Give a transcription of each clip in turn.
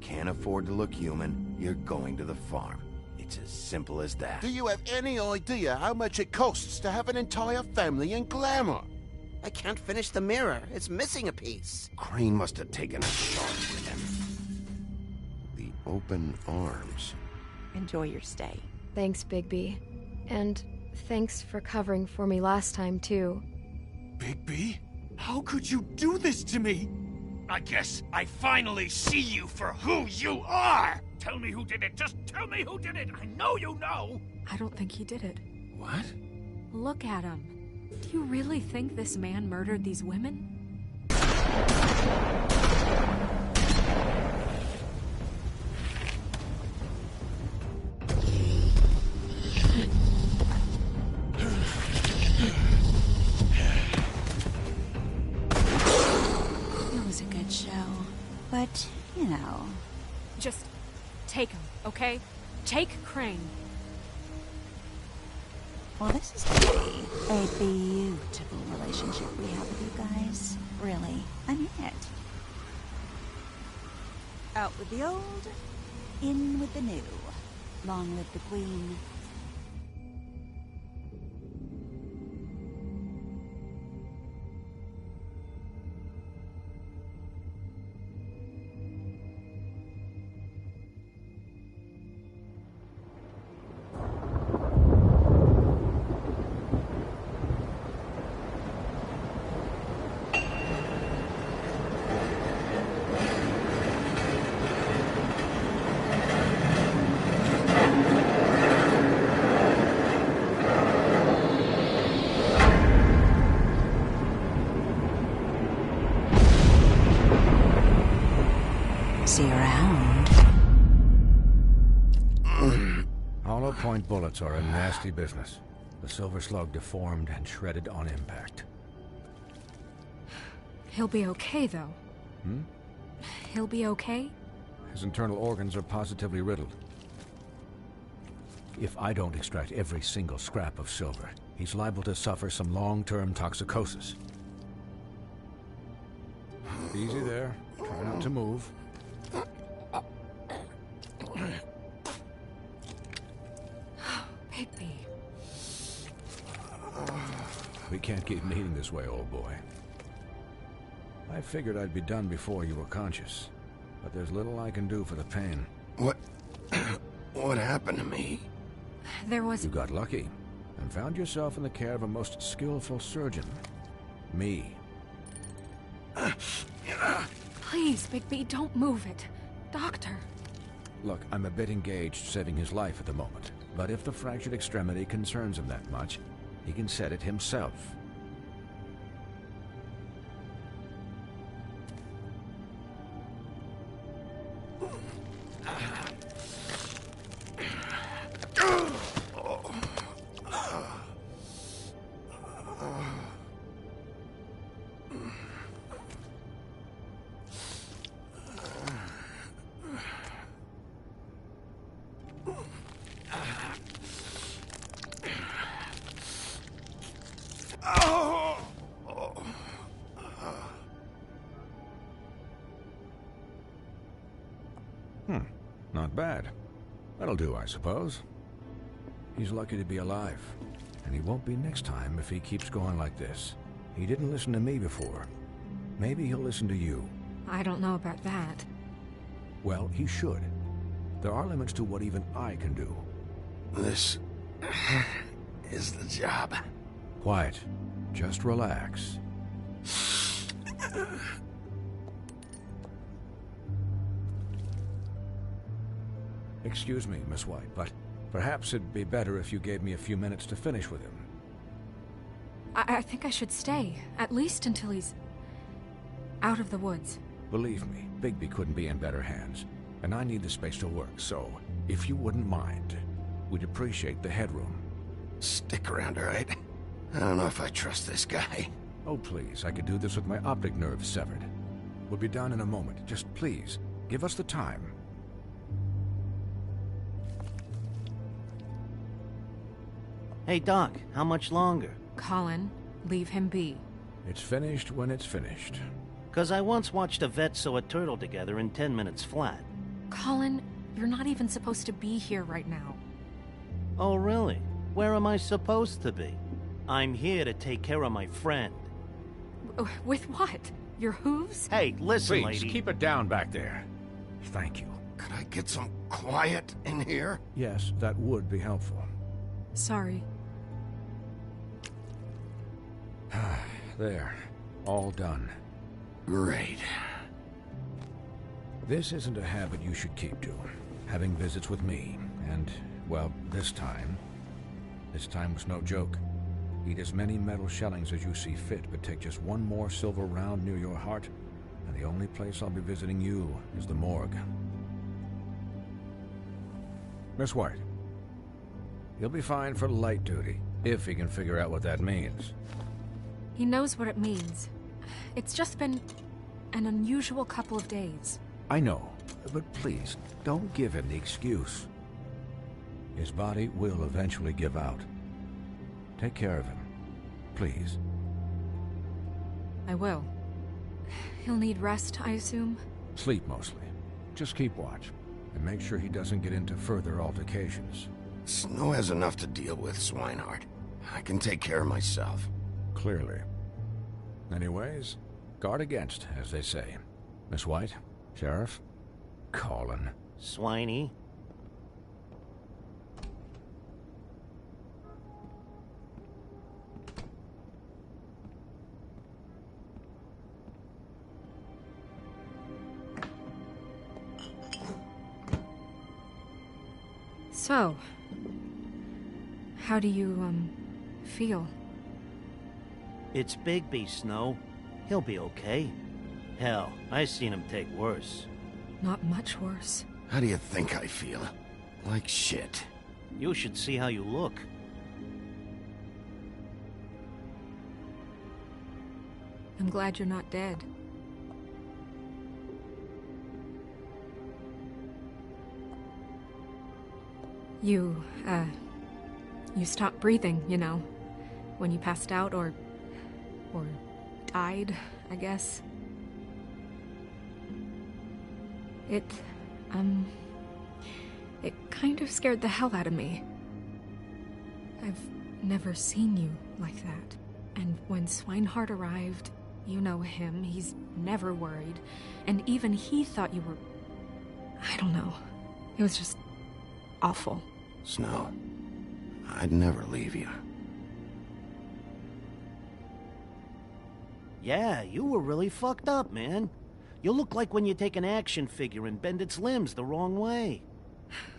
Can't afford to look human, you're going to the farm. It's as simple as that. Do you have any idea how much it costs to have an entire family in glamour? I can't finish the mirror. It's missing a piece. Crane must have taken a shot with him. The open arms. Enjoy your stay. Thanks, Bigby. And thanks for covering for me last time, too. Bigby? How could you do this to me? I guess I finally see you for who you are! Tell me who did it! Just tell me who did it! I know you know! I don't think he did it. What? Look at him. Do you really think this man murdered these women? It was a good show. But, you know... Just take him, okay? Take Crane. Well, this is gonna be a beautiful relationship we have with you guys. Really, I mean it. Out with the old, in with the new. Long live the Queen. See you around. Hollow point bullets are a nasty business. The Silver Slug deformed and shredded on impact. He'll be okay, though. Hmm? He'll be okay? His internal organs are positively riddled. If I don't extract every single scrap of silver, he's liable to suffer some long-term toxicosis. Easy there. Try not to move. Bigby. We can't keep meeting this way, old boy. I figured I'd be done before you were conscious, but there's little I can do for the pain. What happened to me? There was... You got lucky, and found yourself in the care of a most skillful surgeon. Me. Please, Bigby, don't move it. Doctor. Look, I'm a bit engaged saving his life at the moment, but if the fractured extremity concerns him that much, he can set it himself. Not bad. That'll do, I suppose. He's lucky to be alive, and he won't be next time if he keeps going like this. He didn't listen to me before. Maybe he'll listen to you. I don't know about that. Well, he should. There are limits to what even I can do. This is the job. Quiet. Just relax. Excuse me, Miss White, but perhaps it'd be better if you gave me a few minutes to finish with him. I think I should stay, at least until he's out of the woods. Believe me, Bigby couldn't be in better hands, and I need the space to work, so if you wouldn't mind, we'd appreciate the headroom. Stick around, all right? I don't know if I trust this guy. Oh, please, I could do this with my optic nerve severed. We'll be done in a moment. Just please, give us the time. Hey, Doc, how much longer? Colin, leave him be. It's finished when it's finished. 'Cause I once watched a vet sew a turtle together in 10 minutes flat. Colin, you're not even supposed to be here right now. Oh, really? Where am I supposed to be? I'm here to take care of my friend. With what? Your hooves? Hey, listen, Please, lady. keep it down back there. Thank you. Could I get some quiet in here? Yes, that would be helpful. Sorry. There. All done. Great. This isn't a habit you should keep to. Having visits with me. And, well, this time was no joke. Eat as many metal shellings as you see fit, but take just one more silver round near your heart, and the only place I'll be visiting you is the morgue. Miss White. He'll be fine for light duty, if he can figure out what that means. He knows what it means. It's just been an unusual couple of days. I know, but please, don't give him the excuse. His body will eventually give out. Take care of him, please. I will. He'll need rest, I assume? Sleep mostly. Just keep watch, and make sure he doesn't get into further altercations. Snow has enough to deal with, Swinehart. I can take care of myself. Clearly. Anyways, guard against, as they say. Miss White, Sheriff, Colin. Swiney. So, how do you, feel? It's Bigby, Snow. He'll be okay. Hell, I seen him take worse. Not much worse. How do you think I feel? Like shit. You should see how you look. I'm glad you're not dead. You stopped breathing, you know, when you passed out or died, I guess. It kind of scared the hell out of me. I've never seen you like that. And when Swinehart arrived, you know him, he's never worried. And even he thought you were... I don't know. It was just awful. Snow, I'd never leave you. Yeah, you were really fucked up, man. You look like when you take an action figure and bend its limbs the wrong way.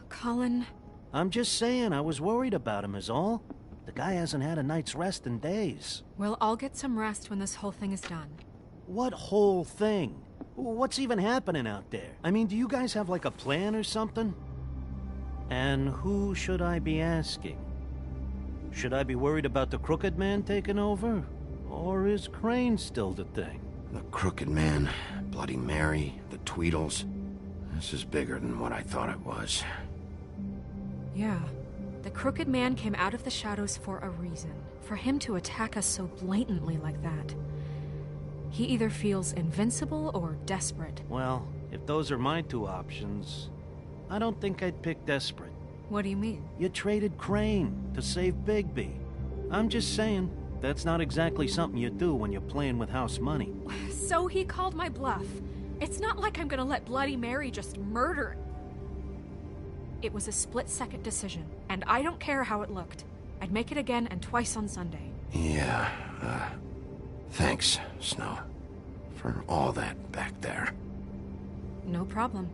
Colin... I'm just saying, I was worried about him is all. The guy hasn't had a night's rest in days. Well, I'll get some rest when this whole thing is done. What whole thing? What's even happening out there? I mean, do you guys have like a plan or something? And who should I be asking? Should I be worried about the Crooked Man taking over? Or is Crane still the thing? The Crooked Man, Bloody Mary, the Tweedles. This is bigger than what I thought it was. Yeah. The Crooked Man came out of the shadows for a reason. For him to attack us so blatantly like that. He either feels invincible or desperate. Well, if those are my two options, I don't think I'd pick desperate. What do you mean? You traded Crane to save Bigby. I'm just saying, that's not exactly something you do when you're playing with house money. So he called my bluff. It's not like I'm gonna let Bloody Mary just murder. It was a split-second decision, and I don't care how it looked. I'd make it again and twice on Sunday. Yeah, thanks, Snow, for all that back there. No problem.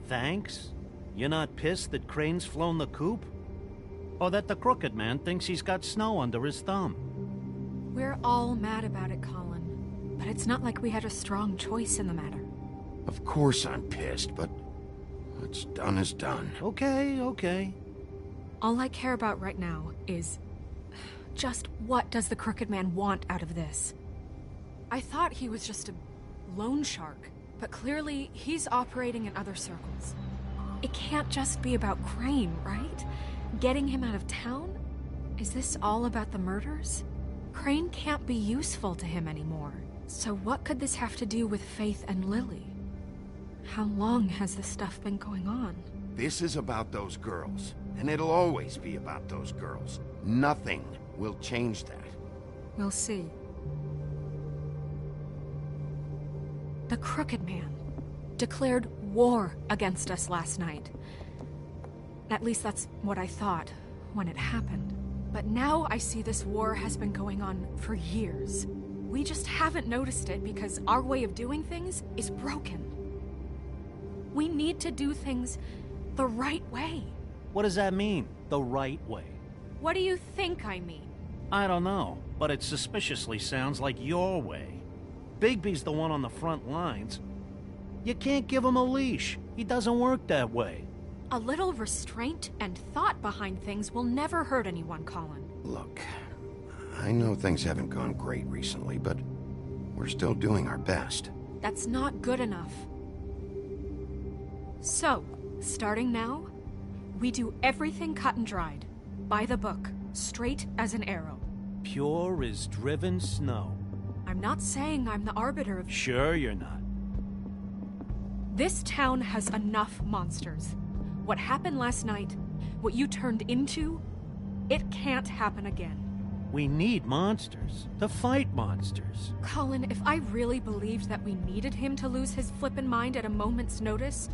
Thanks? You're not pissed that Crane's flown the coop? Or that the Crooked Man thinks he's got Snow under his thumb? We're all mad about it, Colin. But it's not like we had a strong choice in the matter. Of course I'm pissed, but what's done is done. Okay. All I care about right now is... just what does the Crooked Man want out of this? I thought he was just a loan shark, but clearly he's operating in other circles. It can't just be about Crane, right? Getting him out of town? Is this all about the murders? Crane can't be useful to him anymore. So what could this have to do with Faith and Lily? How long has this stuff been going on? This is about those girls, and it'll always be about those girls. Nothing will change that. We'll see. The Crooked Man declared war against us last night. At least that's what I thought when it happened. But now I see this war has been going on for years. We just haven't noticed it because our way of doing things is broken. We need to do things the right way. What does that mean, the right way? What do you think I mean? I don't know, but it suspiciously sounds like your way. Bigby's the one on the front lines. You can't give him a leash. He doesn't work that way. A little restraint and thought behind things will never hurt anyone, Colin. Look, I know things haven't gone great recently, but we're still doing our best. That's not good enough. So, starting now, we do everything cut and dried. By the book, straight as an arrow. Pure as driven snow. I'm not saying I'm the arbiter of... Sure you're not. This town has enough monsters. What happened last night, what you turned into, it can't happen again. We need monsters to fight monsters. Colin, if I really believed that we needed him to lose his flippin' mind at a moment's notice,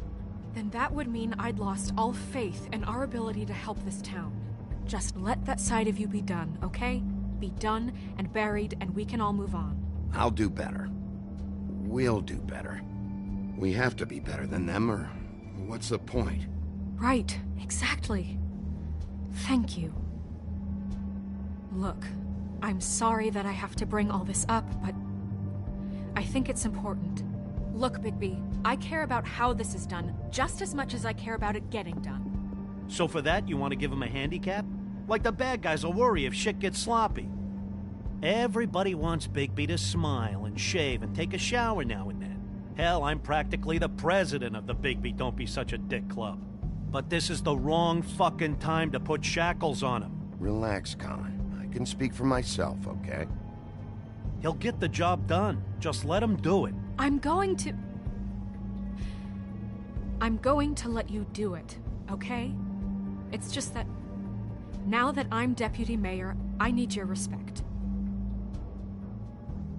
then that would mean I'd lost all faith in our ability to help this town. Just let that side of you be done, okay? Be done and buried, and we can all move on. I'll do better. We'll do better. We have to be better than them, or what's the point? Right, exactly. Thank you. Look, I'm sorry that I have to bring all this up, but I think it's important. Look, Bigby, I care about how this is done just as much as I care about it getting done. So for that, you want to give him a handicap? Like the bad guys will worry if shit gets sloppy. Everybody wants Bigby to smile and shave and take a shower now and then. Hell, I'm practically the president of the Bigby Don't Be Such a Dick Club. But this is the wrong fucking time to put shackles on him. Relax, Colin. I can speak for myself, okay? He'll get the job done. Just let him do it. I'm going to let you do it, okay? It's just that now that I'm deputy mayor, I need your respect.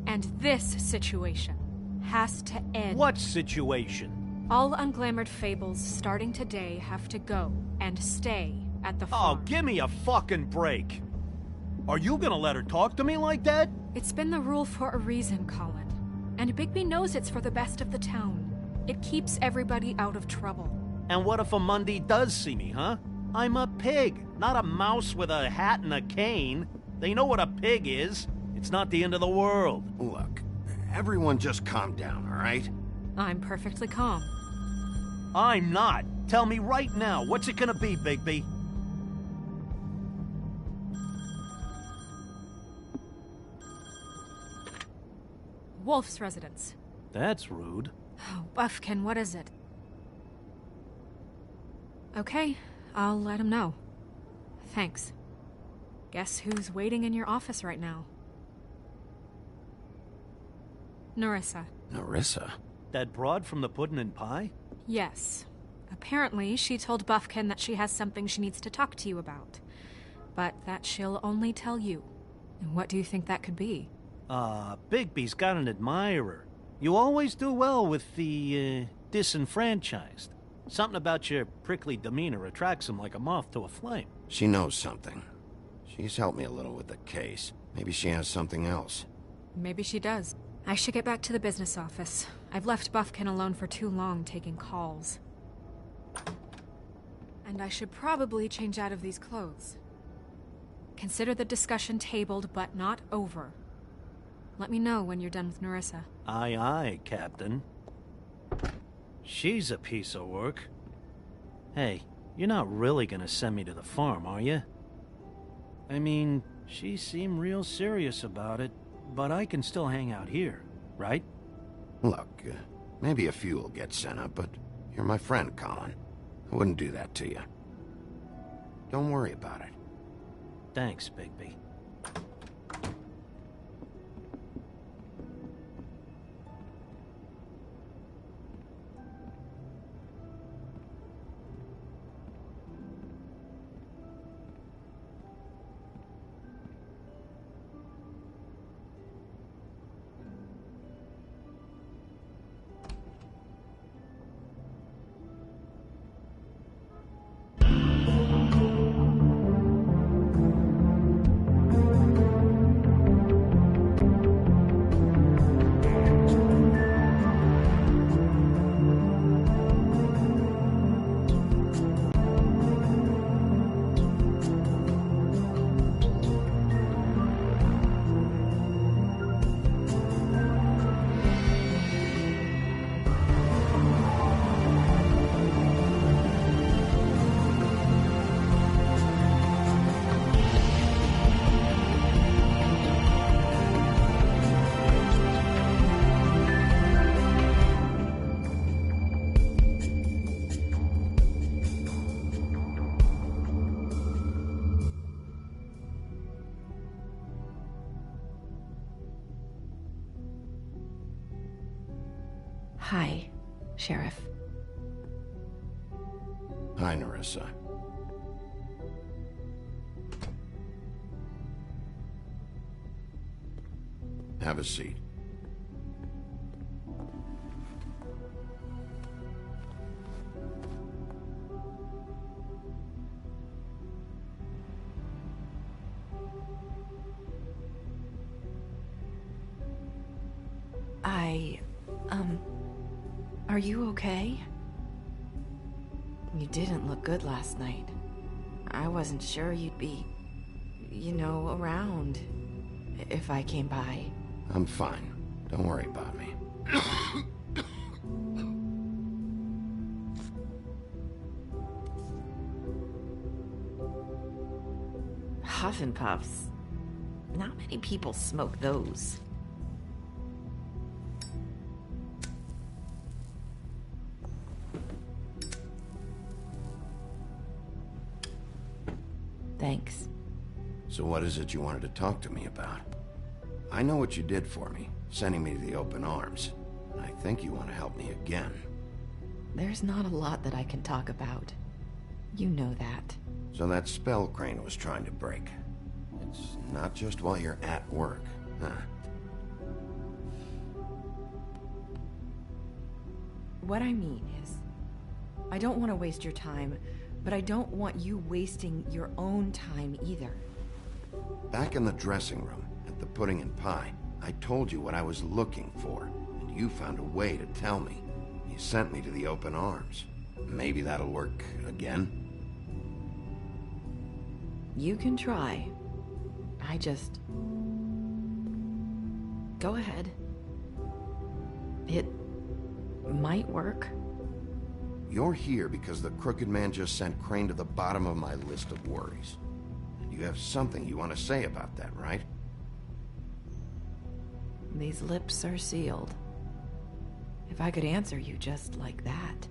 And this situation has to end. What situation? All unglamored fables starting today have to go and stay at the farm. Oh, give me a fucking break. Are you gonna let her talk to me like that? It's been the rule for a reason, Colin. And Bigby knows it's for the best of the town. It keeps everybody out of trouble. And what if a Mundy does see me, huh? I'm a pig, not a mouse with a hat and a cane. They know what a pig is. It's not the end of the world. Look, everyone just calm down, all right? I'm perfectly calm. I'm not. Tell me right now, what's it gonna be, Bigby? Wolf's residence. That's rude. Oh, Buffkin, what is it? Okay, I'll let him know. Thanks. Guess who's waiting in your office right now? Nerissa. Nerissa? That broad from the Puddin' and Pie? Yes. Apparently, she told Buffkin that she has something she needs to talk to you about. But that she'll only tell you. And what do you think that could be? Bigby's got an admirer. You always do well with the, disenfranchised. Something about your prickly demeanor attracts him like a moth to a flame. She knows something. She's helped me a little with the case. Maybe she has something else. Maybe she does. I should get back to the business office. I've left Buffkin alone for too long taking calls. And I should probably change out of these clothes. Consider the discussion tabled, but not over. Let me know when you're done with Nerissa. Aye, aye, Captain. She's a piece of work. Hey, you're not really gonna send me to the farm, are you? I mean, she seemed real serious about it, but I can still hang out here, right? Look, maybe a few will get sent up, but you're my friend, Colin. I wouldn't do that to you. Don't worry about it. Thanks, Bigby. Hi, Sheriff. Hi, Nerissa. Have a seat. Are you okay? You didn't look good last night. I wasn't sure you'd be, around if I came by. I'm fine. Don't worry about me. Huff and puffs. Not many people smoke those. Thanks. So what is it you wanted to talk to me about? I know what you did for me, sending me to the open arms. And I think you want to help me again. There's not a lot that I can talk about. You know that. So that spell Crane was trying to break. It's not just while you're at work, huh? What I mean is, I don't want to waste your time, but I don't want you wasting your own time either. Back in the dressing room, at the pudding and pie, I told you what I was looking for, and you found a way to tell me. You sent me to the open arms. Maybe that'll work again? You can try. Go ahead. It might work. You're here because the Crooked Man just sent Crane to the bottom of my list of worries. And you have something you want to say about that, right? These lips are sealed. If I could answer you just like that,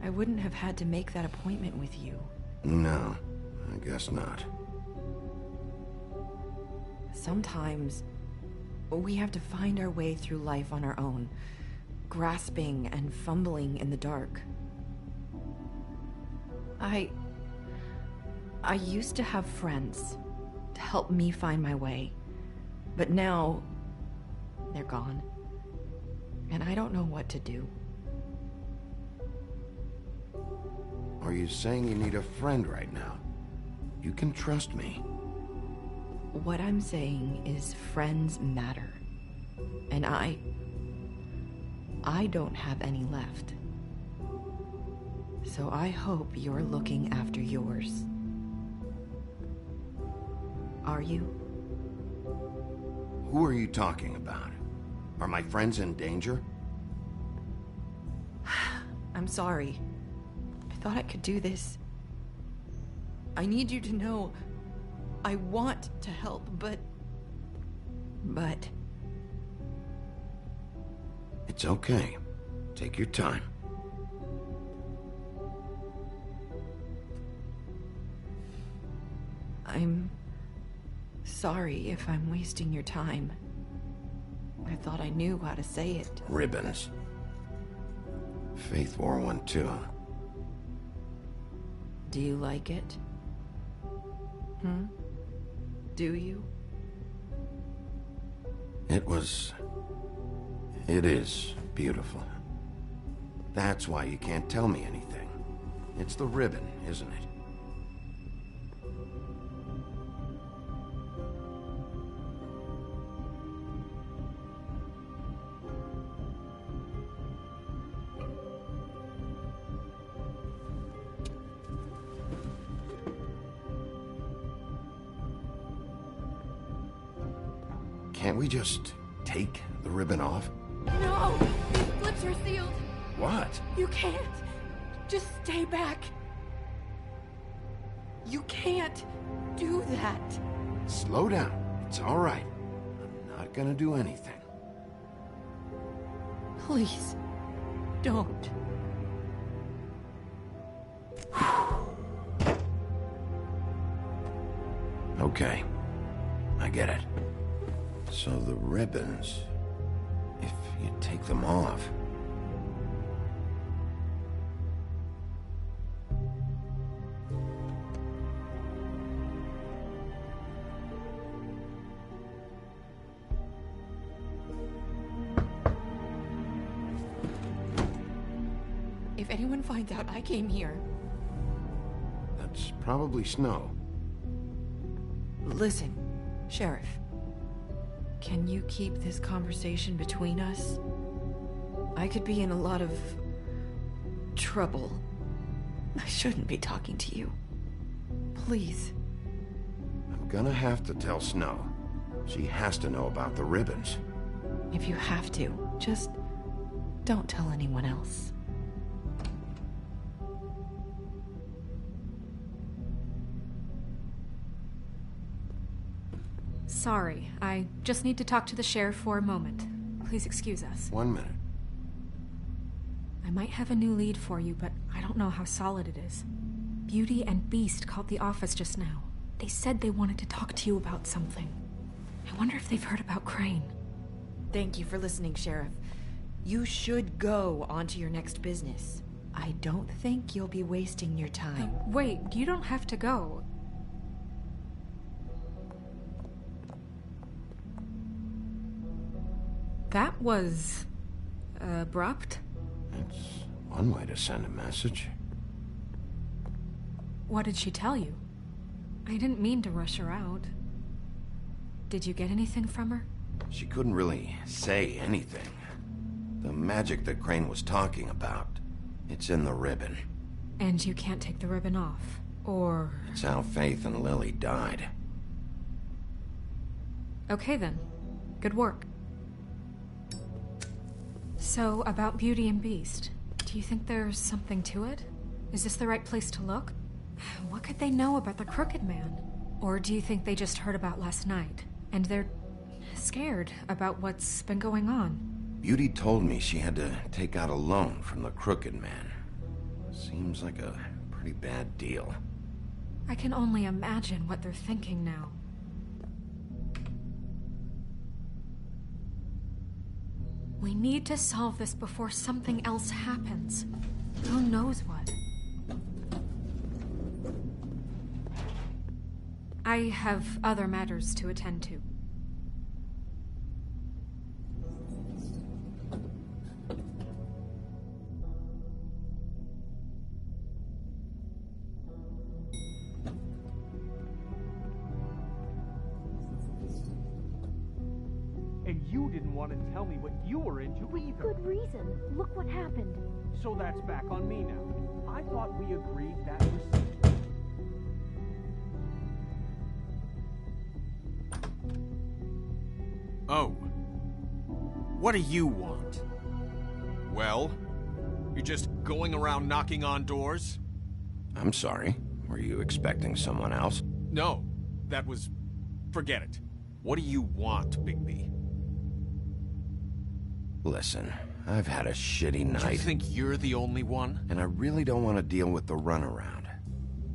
I wouldn't have had to make that appointment with you. No, I guess not. Sometimes, we have to find our way through life on our own, grasping and fumbling in the dark. I used to have friends to help me find my way, but now they're gone, and I don't know what to do. Are you saying you need a friend right now? You can trust me. What I'm saying is friends matter, and I don't have any left. So I hope you're looking after yours. Are you? Who are you talking about? Are my friends in danger? I'm sorry. I thought I could do this. I need you to know I want to help, but... It's okay. Take your time. I'm sorry if I'm wasting your time. I thought I knew how to say it. Ribbons. Faith 412. Do you like it? Do you? It is beautiful. That's why you can't tell me anything. It's the ribbon, isn't it? Can't we just take the ribbon off? No! These lips are sealed. What? You can't. Just stay back. You can't do that. Slow down. It's all right. I'm not gonna do anything. Please, don't. Okay. I get it. So the ribbons, if you take them off, if anyone finds out I came here... That's probably Snow. Listen, Sheriff. Can you keep this conversation between us? I could be in a lot of... trouble. I shouldn't be talking to you. Please. I'm gonna have to tell Snow. She has to know about the ribbons. If you have to, just don't tell anyone else. Sorry, I just need to talk to the sheriff for a moment. Please excuse us. 1 minute. I might have a new lead for you, but I don't know how solid it is. Beauty and Beast called the office just now. They said they wanted to talk to you about something. I wonder if they've heard about Crane. Thank you for listening, Sheriff. You should go on to your next business. I don't think you'll be wasting your time. Wait, you don't have to go. That was... abrupt? It's one way to send a message. What did she tell you? I didn't mean to rush her out. Did you get anything from her? She couldn't really say anything. The magic that Crane was talking about, it's in the ribbon. And you can't take the ribbon off, or... It's how Faith and Lily died. Okay then. Good work. So, about Beauty and Beast, do you think there's something to it? Is this the right place to look? What could they know about the Crooked Man? Or do you think they just heard about last night, and they're scared about what's been going on? Beauty told me she had to take out a loan from the Crooked Man. Seems like a pretty bad deal. I can only imagine what they're thinking now. We need to solve this before something else happens. Who knows what? I have other matters to attend to. And you didn't want to tell me what you were into either. Good reason. Look what happened. So that's back on me now. I thought we agreed that was... Oh. What do you want? Well? You're just going around knocking on doors? I'm sorry. Were you expecting someone else? No. That was... forget it. What do you want, Bigby? Listen, I've had a shitty night. Do you think you're the only one? And I really don't want to deal with the runaround.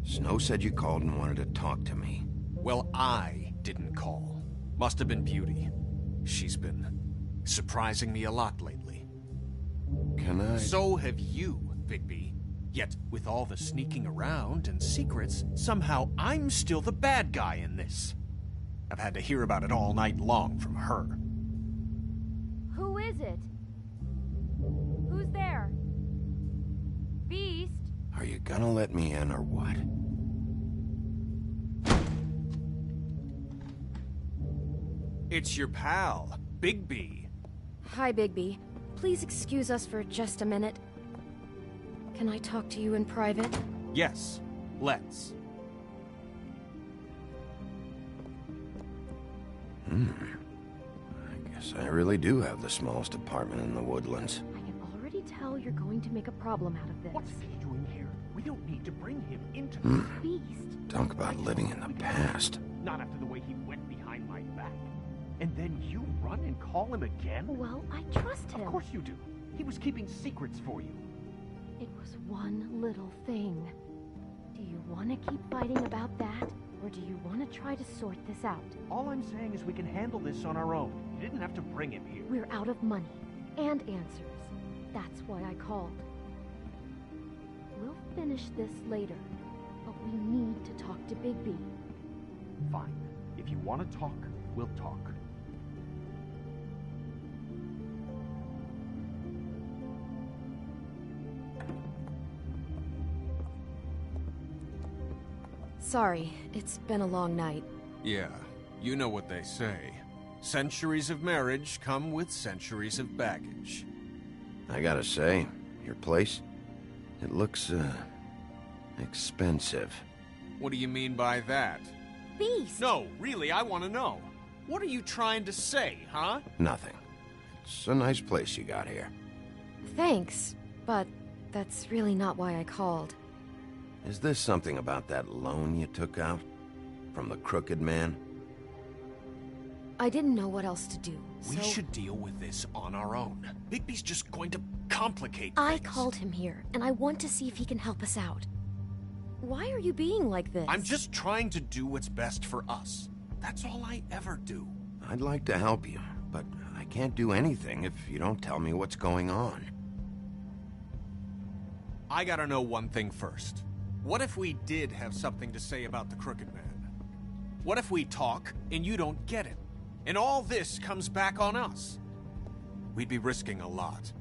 Snow said you called and wanted to talk to me. Well, I didn't call. Must have been Beauty. She's been surprising me a lot lately. Can I... So have you, Bigby. Yet, with all the sneaking around and secrets, somehow I'm still the bad guy in this. I've had to hear about it all night long from her. Who is it? Who's there? Beast? Are you gonna let me in or what? It's your pal, Bigby. Hi, Bigby. Please excuse us for just a minute. Can I talk to you in private? Yes, let's. I guess I really do have the smallest apartment in the Woodlands. I can already tell you're going to make a problem out of this. What's he doing here? We don't need to bring him into this. Beast? Talk about living in the past. Not after the way he went behind my back. And then you run and call him again? Well, I trust him. Of course you do. He was keeping secrets for you. It was one little thing. Do you want to keep fighting about that? Or do you want to try to sort this out? All I'm saying is we can handle this on our own. You didn't have to bring him here. We're out of money and answers. That's why I called. We'll finish this later, but we need to talk to Bigby. Fine. If you want to talk, we'll talk. Sorry, it's been a long night. Yeah, you know what they say. Centuries of marriage come with centuries of baggage. I gotta say, your place, it looks, expensive. What do you mean by that? Beast! No, really, I want to know. What are you trying to say, huh? Nothing. It's a nice place you got here. Thanks, but that's really not why I called. Is this something about that loan you took out? From the crooked man? I didn't know what else to do, We so should deal with this on our own. Bigby's just going to complicate I things. called him here, and I want to see if he can help us out. Why are you being like this? I'm just trying to do what's best for us. That's all I ever do. I'd like to help you, but I can't do anything if you don't tell me what's going on. I gotta know one thing first. What if we did have something to say about the Crooked Man? What if we talk and you don't get it? And all this comes back on us? We'd be risking a lot.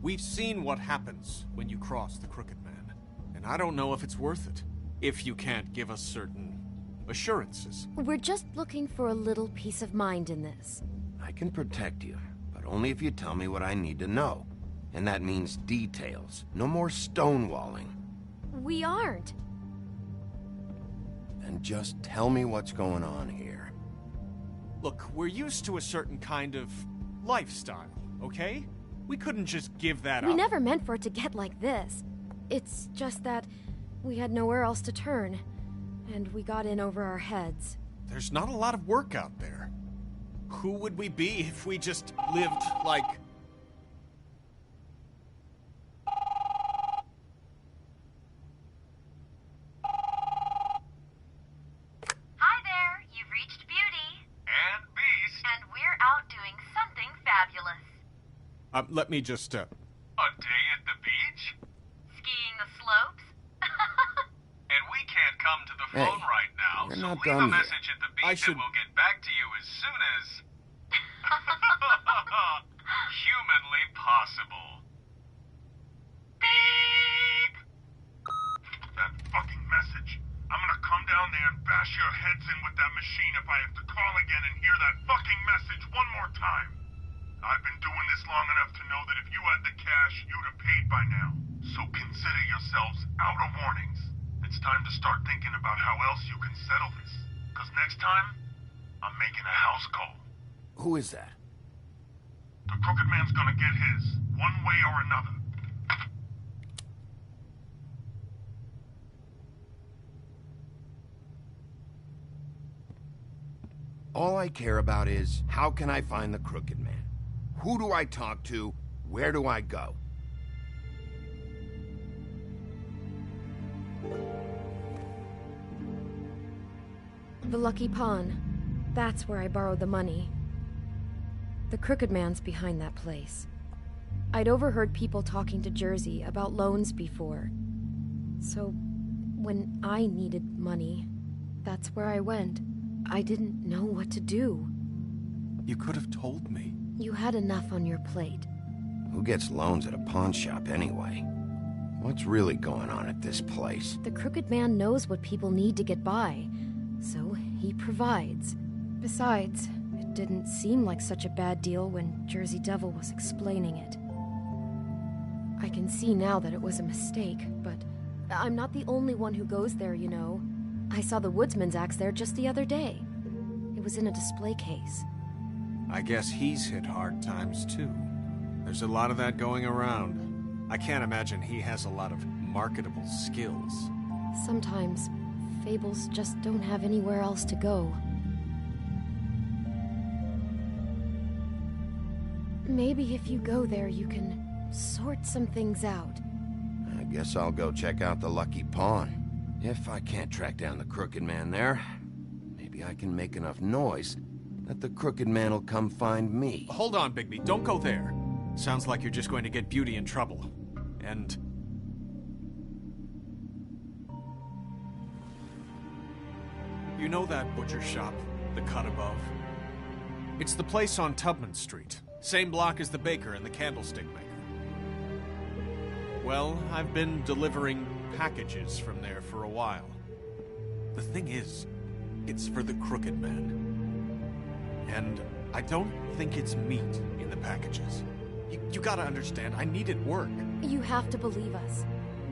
We've seen what happens when you cross the Crooked Man, and I don't know if it's worth it, if you can't give us certain assurances. We're just looking for a little peace of mind in this. I can protect you, but only if you tell me what I need to know. And that means details. No more stonewalling. We aren't. Then just tell me what's going on here. Look, we're used to a certain kind of lifestyle, okay? We couldn't just give that up. We never meant for it to get like this. It's just that we had nowhere else to turn, and we got in over our heads. There's not a lot of work out there. Who would we be if we just lived like... Hi there, you've reached Beauty. And Beast. And we're out doing something fabulous. let me just, A day at the beach? Skiing the slopes? And we can't come to the phone right now, we're so not leave a done yet. message at the beach and we'll get back to you as soon as... humanly possible. Beep! That fucking message. I'm gonna come down there and bash your heads in with that machine if I have to call again and hear that fucking message one more time. I've been doing this long enough to know that if you had the cash, you'd have paid by now. So consider yourselves out of warnings. It's time to start thinking about how else you can settle this. Because next time, I'm making a house call. Who is that? The Crooked Man's gonna get his, one way or another. All I care about is, how can I find the Crooked Man? Who do I talk to? Where do I go? The Lucky Pawn. That's where I borrowed the money. The Crooked Man's behind that place. I'd overheard people talking to Jersey about loans before. So, when I needed money, that's where I went. I didn't know what to do. You could have told me. You had enough on your plate. Who gets loans at a pawn shop anyway? What's really going on at this place? The Crooked Man knows what people need to get by, so he provides. Besides, it didn't seem like such a bad deal when Jersey Devil was explaining it. I can see now that it was a mistake, but I'm not the only one who goes there, you know. I saw the Woodsman's axe there just the other day. It was in a display case. I guess he's hit hard times, too. There's a lot of that going around. I can't imagine he has a lot of marketable skills. Sometimes, fables just don't have anywhere else to go. Maybe if you go there, you can sort some things out. I guess I'll go check out the Lucky Pawn. If I can't track down the Crooked Man there, maybe I can make enough noise that the Crooked Man will come find me. Hold on, Bigby. Don't go there. Sounds like you're just going to get Beauty in trouble. And... you know that butcher shop, the cut above? It's the place on Tubman Street. Same block as the baker and the candlestick maker. Well, I've been delivering packages from there for a while. The thing is, it's for the Crooked Man. And I don't think it's meat in the packages. You gotta understand, I needed work. You have to believe us.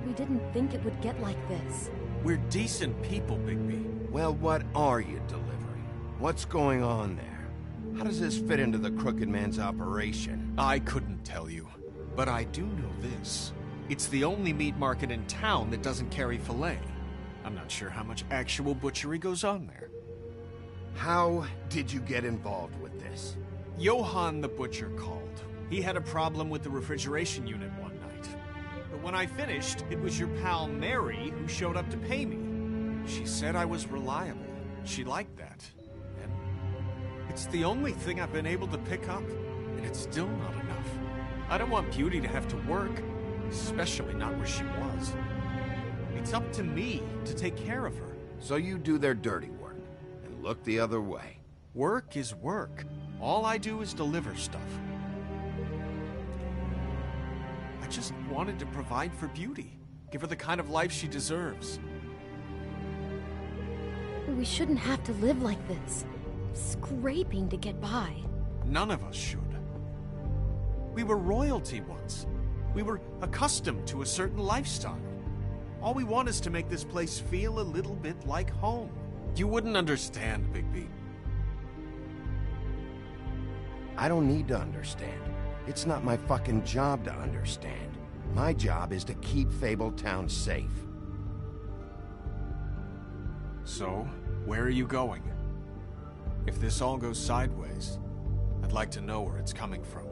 We didn't think it would get like this. We're decent people, Bigby. Well, what are you delivering? What's going on there? How does this fit into the Crooked Man's operation? I couldn't tell you, but I do know this. It's the only meat market in town that doesn't carry filet. I'm not sure how much actual butchery goes on there. How did you get involved with this? Johann the butcher called. He had a problem with the refrigeration unit one night. But when I finished, it was your pal Mary who showed up to pay me. She said I was reliable. She liked that. And it's the only thing I've been able to pick up, and it's still not enough. I don't want Beauty to have to work, especially not where she was. It's up to me to take care of her. So you do their dirty work, and look the other way. Work is work. All I do is deliver stuff. I just wanted to provide for Beauty. Give her the kind of life she deserves. We shouldn't have to live like this, scraping to get by. None of us should. We were royalty once. We were accustomed to a certain lifestyle. All we want is to make this place feel a little bit like home. You wouldn't understand, Bigby. I don't need to understand. It's not my fucking job to understand. My job is to keep Fabletown safe. So, where are you going? If this all goes sideways, I'd like to know where it's coming from.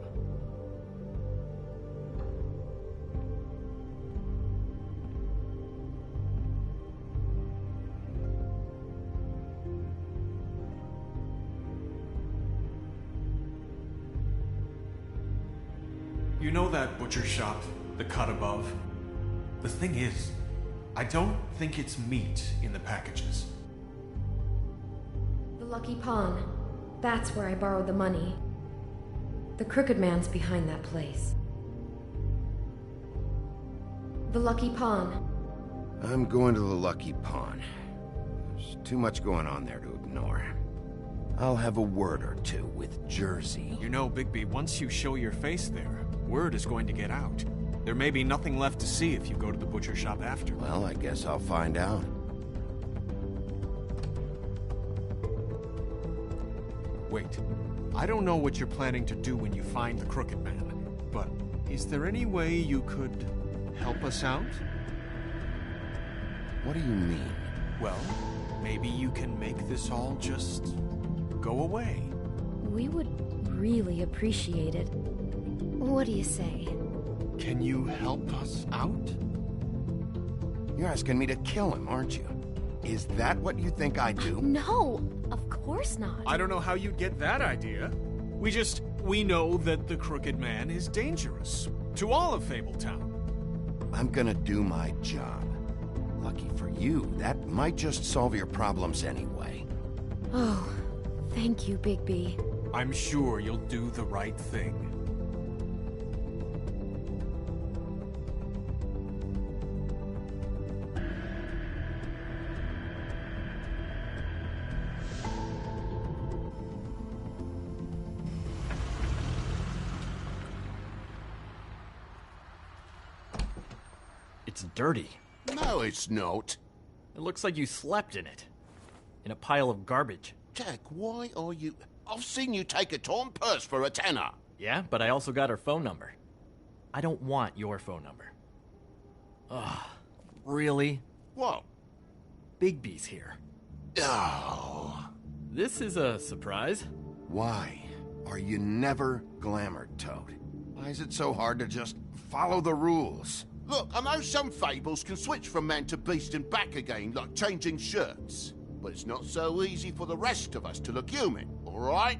You know that butcher shop, the cut above? The thing is, I don't think it's meat in the packages. The Lucky Pawn. That's where I borrowed the money. The Crooked Man's behind that place. The Lucky Pawn. I'm going to the Lucky Pawn. There's too much going on there to ignore. I'll have a word or two with Jersey. You know, Bigby, once you show your face there, word is going to get out. There may be nothing left to see if you go to the butcher shop after. Well, I guess I'll find out. Wait, I don't know what you're planning to do when you find the Crooked Man, but is there any way you could help us out? What do you mean? Well, maybe you can make this all just go away. We would really appreciate it. What do you say? Can you help us out? You're asking me to kill him, aren't you? Is that what you think I do? No, of course not. I don't know how you'd get that idea. We know that the Crooked Man is dangerous to all of Fabletown. I'm gonna do my job. Lucky for you, that might just solve your problems anyway. Oh, thank you, Bigby. I'm sure you'll do the right thing. It's dirty. No, it's not. It looks like you slept in it. In a pile of garbage. Jack, why are you... I've seen you take a torn purse for a tenner. Yeah, but I also got her phone number. I don't want your phone number. Ugh, really? What? Bigby's here. Oh. This is a surprise. Why are you never glamored, Toad? Why is it so hard to just follow the rules? Look, I know some fables can switch from man to beast and back again, like changing shirts. But it's not so easy for the rest of us to look human, all right?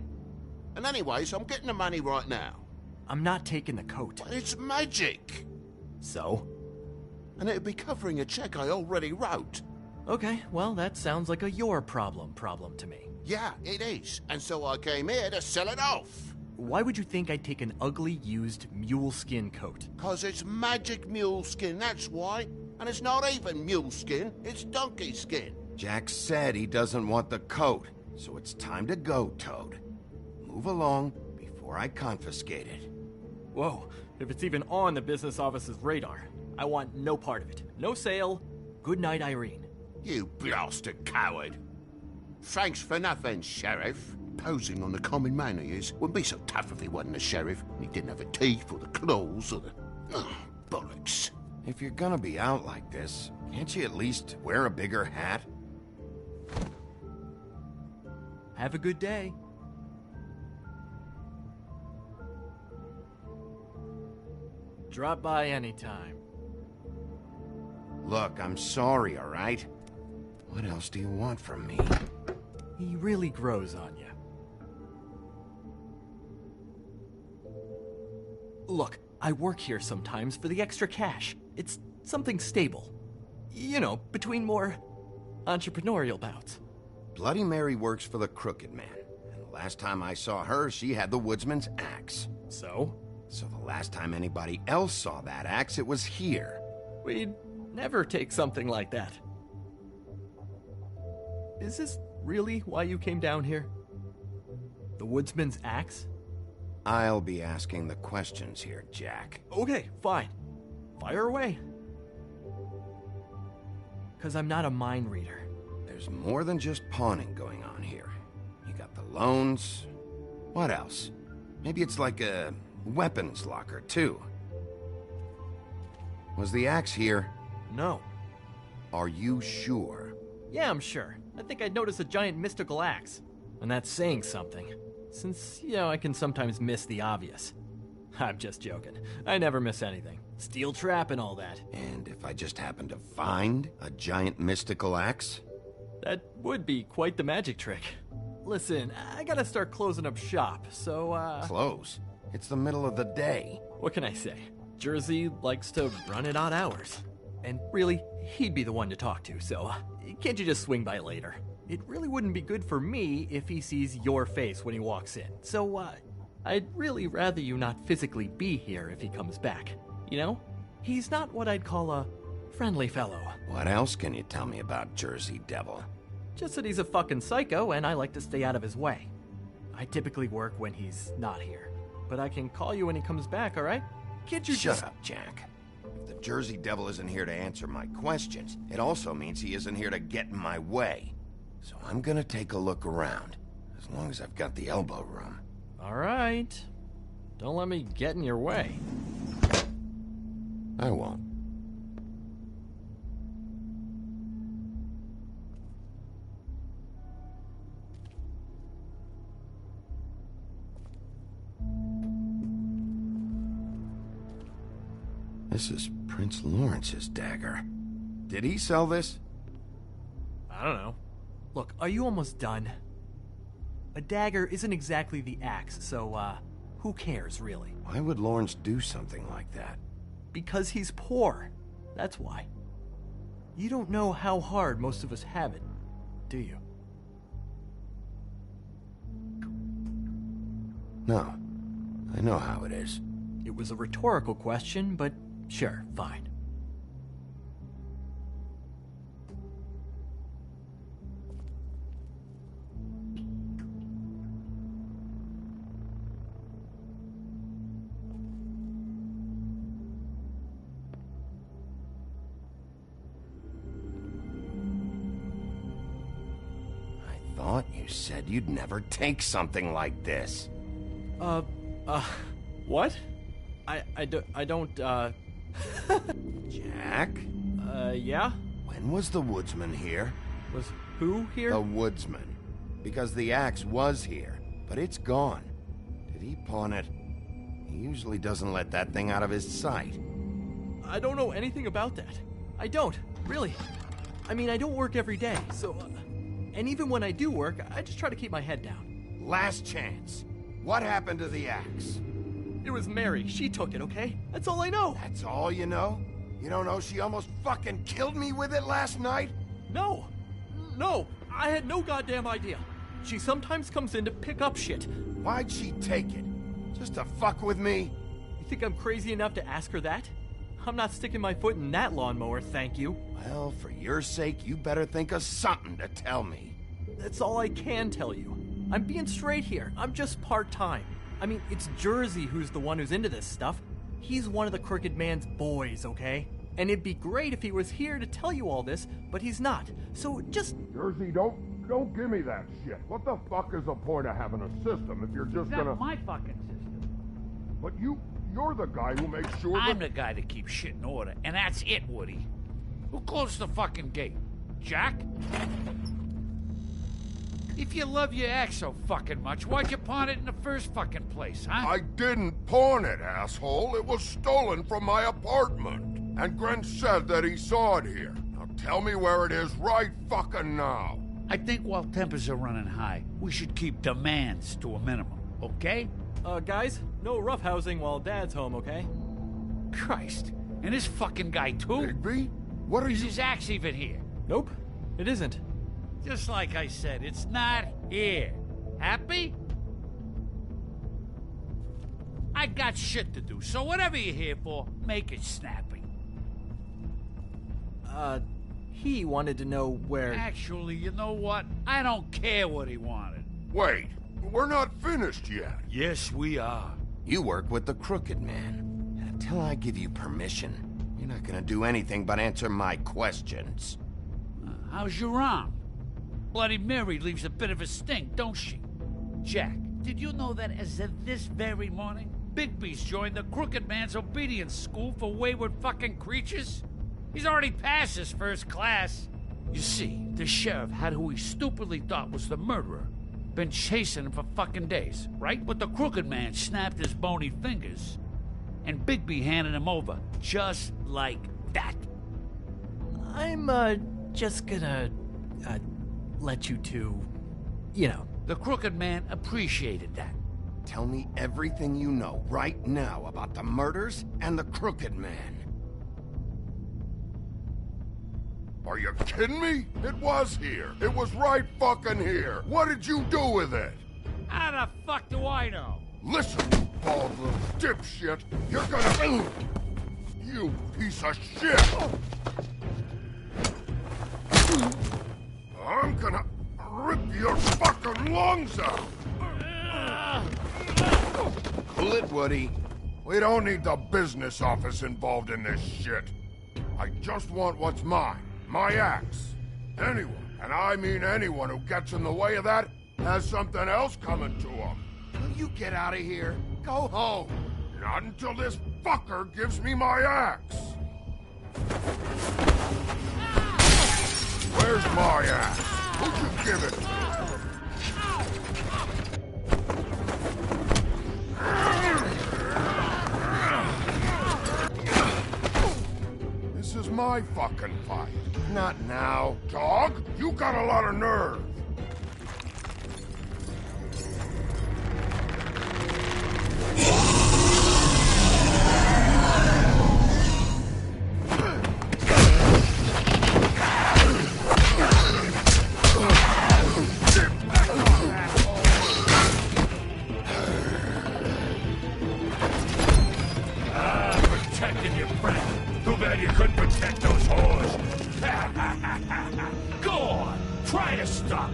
And anyways, I'm getting the money right now. I'm not taking the coat. But it's magic. So? And it'd be covering a check I already wrote. Okay, well, that sounds like a your problem to me. Yeah, it is. And so I came here to sell it off. Why would you think I'd take an ugly, used mule skin coat? 'Cause it's magic mule skin, that's why. And it's not even mule skin, it's donkey skin. Jack said he doesn't want the coat, so it's time to go, Toad. Move along before I confiscate it. Whoa, if it's even on the business office's radar, I want no part of it. No sale. Good night, Irene. You blasted coward. Thanks for nothing, Sheriff. Posing on the common man he is wouldn't be so tough if he wasn't a sheriff and he didn't have the teeth or the claws or the... Oh, bollocks. If you're gonna be out like this, can't you at least wear a bigger hat? Have a good day. Drop by anytime. Look, I'm sorry, all right? What else do you want from me? He really grows on you. Look, I work here sometimes for the extra cash. It's something stable. You know, between more entrepreneurial bouts. Bloody Mary works for the Crooked Man. And the last time I saw her, she had the woodsman's axe. So? So the last time anybody else saw that axe, it was here. We'd never take something like that. Is this really why you came down here? The woodsman's axe? I'll be asking the questions here, Jack. Okay, fine. Fire away. 'Cause I'm not a mind reader. There's more than just pawning going on here. You got the loans. What else? Maybe it's like a weapons locker, too. Was the axe here? No. Are you sure? Yeah, I'm sure. I think I'd noticed a giant mystical axe. And that's saying something. Since, you know, I can sometimes miss the obvious. I'm just joking. I never miss anything. Steel trap and all that. And if I just happen to find a giant mystical axe? That would be quite the magic trick. Listen, I gotta start closing up shop, so, Close? It's the middle of the day. What can I say? Jersey likes to run at odd hours. And really, he'd be the one to talk to, so can't you just swing by later? It really wouldn't be good for me if he sees your face when he walks in. So, I'd really rather you not physically be here if he comes back. You know? He's not what I'd call a friendly fellow. What else can you tell me about Jersey Devil? Just that he's a fucking psycho and I like to stay out of his way. I typically work when he's not here. But I can call you when he comes back, alright? Can't you Shut up, Jack. If the Jersey Devil isn't here to answer my questions, it also means he isn't here to get in my way. So I'm gonna take a look around, as long as I've got the elbow room. Alright. Don't let me get in your way. I won't. This is Prince Lawrence's dagger. Did he sell this? I don't know. Look, are you almost done? A dagger isn't exactly the axe, so, who cares, really? Why would Lawrence do something like that? Because he's poor. That's why. You don't know how hard most of us have it, do you? No. I know how it is. It was a rhetorical question, but sure, fine. Thought you said you'd never take something like this. What? I don't, Jack? Yeah? When was the woodsman here? Was who here? The woodsman. Because the axe was here, but it's gone. Did he pawn it? He usually doesn't let that thing out of his sight. I don't know anything about that. I don't, really. I mean, I don't work every day, so... and even when I do work, I just try to keep my head down. Last chance. What happened to the axe? It was Mary. She took it, okay? That's all I know. That's all you know? You don't know she almost fucking killed me with it last night? No. No. I had no goddamn idea. She sometimes comes in to pick up shit. Why'd she take it? Just to fuck with me? You think I'm crazy enough to ask her that? I'm not sticking my foot in that lawnmower, thank you. Well, for your sake, you better think of something to tell me. That's all I can tell you. I'm being straight here. I'm just part-time. I mean, it's Jersey who's the one who's into this stuff. He's one of the Crooked Man's boys, okay? And it'd be great if he was here to tell you all this, but he's not. So just... Jersey, don't give me that shit. What the fuck is the point of having a system if you're just That's gonna... my fucking system. But you're the guy who makes sure I'm the guy that keeps shit in order, and that's it, Woody. Who closed the fucking gate? Jack? If you love your ex so fucking much, why'd you pawn it in the first fucking place, huh? I didn't pawn it, asshole. It was stolen from my apartment. And Gren said that he saw it here. Now tell me where it is right fucking now. I think while tempers are running high, we should keep demands to a minimum, okay? Guys, no roughhousing while Dad's home, okay? Christ. And this fucking guy, too? Bigby? What are you... Is his axe even here? Nope, it isn't. Just like I said, it's not here. Happy? I got shit to do, so whatever you're here for, make it snappy. He wanted to know where... Actually, you know what? I don't care what he wanted. Wait, we're not finished yet. Yes, we are. You work with the Crooked Man. And until I give you permission, you're not gonna do anything but answer my questions. How's your arm? Bloody Mary leaves a bit of a stink, don't she? Jack, did you know that as of this very morning, Bigby's joined the Crooked Man's obedience school for wayward fucking creatures? He's already passed his first class. You see, the sheriff had who he stupidly thought was the murderer. Been chasing him for fucking days, right? But the Crooked Man snapped his bony fingers, and Bigby handed him over just like that. I'm, just gonna, let you two, you know. The Crooked Man appreciated that. Tell me everything you know right now about the murders and the Crooked Man. Are you kidding me? It was here. It was right fucking here. What did you do with it? How the fuck do I know? Listen, you bald little dipshit. You're gonna... You piece of shit! I'm gonna rip your fucking lungs out! Cool it, Woody. We don't need the business office involved in this shit. I just want what's mine. My axe. Anyone, and I mean anyone who gets in the way of that, has something else coming to them. Will you get out of here? Go home. Not until this fucker gives me my axe. Where's my axe? Who'd you give it to? This is my fucking fight. Not now. Dog, you got a lot of nerve. Protecting your friend. Too bad you couldn't protect those whores. Go on, try to stop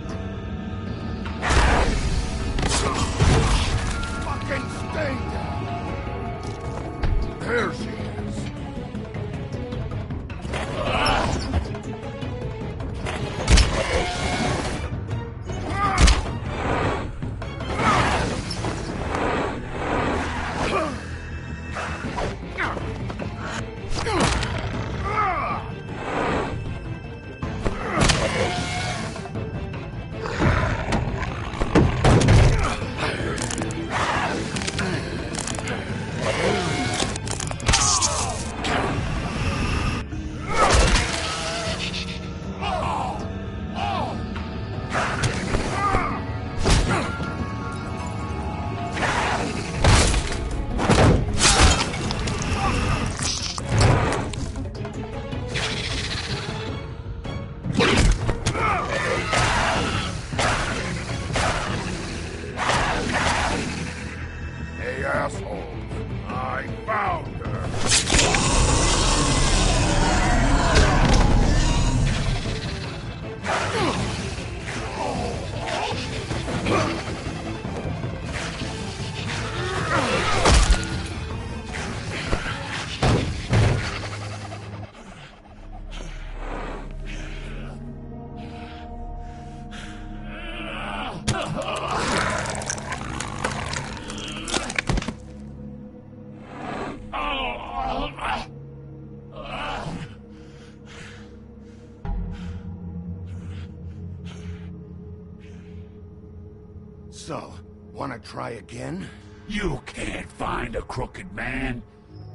So, wanna try again? You can't find a crooked man.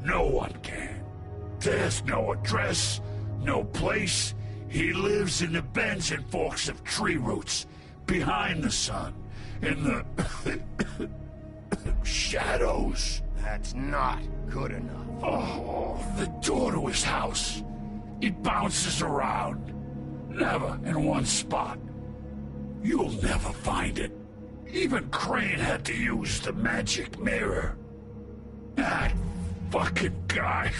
No one can. There's no address, no place. He lives in the bends and forks of tree roots, behind the sun, in the shadows. That's not good enough. Oh, the door to his house. It bounces around. Never in one spot. You'll never find it. Even Crane had to use the magic mirror. That fucking guy.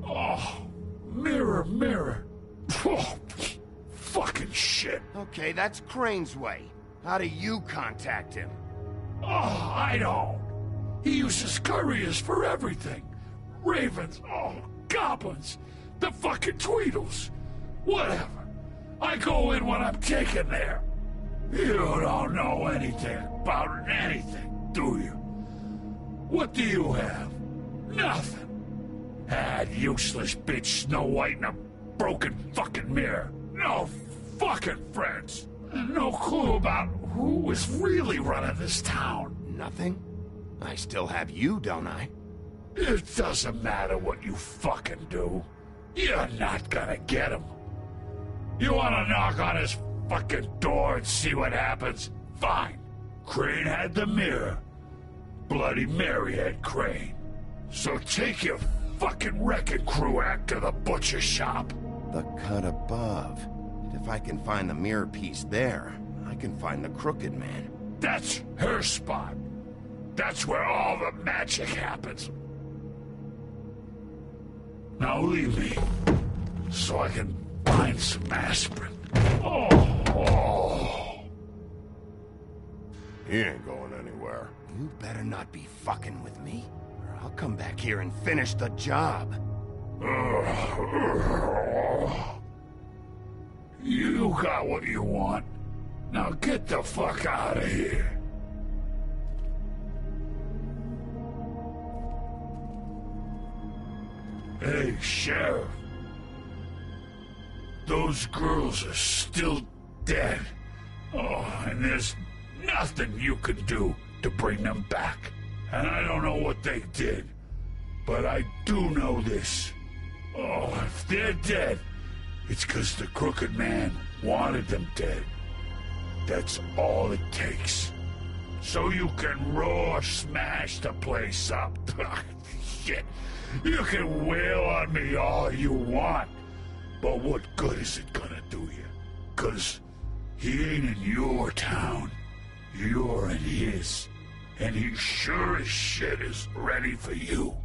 Oh, mirror, mirror. Oh, fucking shit. Okay, that's Crane's way. How do you contact him? Oh, I don't. He uses couriers for everything. Ravens, goblins, the fucking Tweedles. Whatever. I go in when I'm taken there. You don't know anything about anything, do you? What do you have? Nothing. That useless bitch Snow White and a broken fucking mirror. No fucking friends. And no clue about who is really running this town. Nothing? I still have you, don't I? It doesn't matter what you fucking do. You're not gonna get him. You wanna knock on his fucking door and see what happens? Fine. Crane had the mirror. Bloody Mary had Crane. So take your fucking wrecking crew act to the butcher shop. The cut above. And if I can find the mirror piece there, I can find the Crooked Man. That's her spot. That's where all the magic happens. Now leave me, so I can find some aspirin. Oh. He ain't going anywhere. You better not be fucking with me, or I'll come back here and finish the job. You got what you want. Now get the fuck out of here. Hey, Sheriff. Those girls are still dead. Oh, and there's nothing you can do to bring them back. And I don't know what they did, but I do know this. Oh, if they're dead, it's because the Crooked Man wanted them dead. That's all it takes. So you can roar smash the place up. Shit. You can wail on me all you want, but what good is it gonna do you? 'Cause he ain't in your town. You're in his. And he sure as shit is ready for you.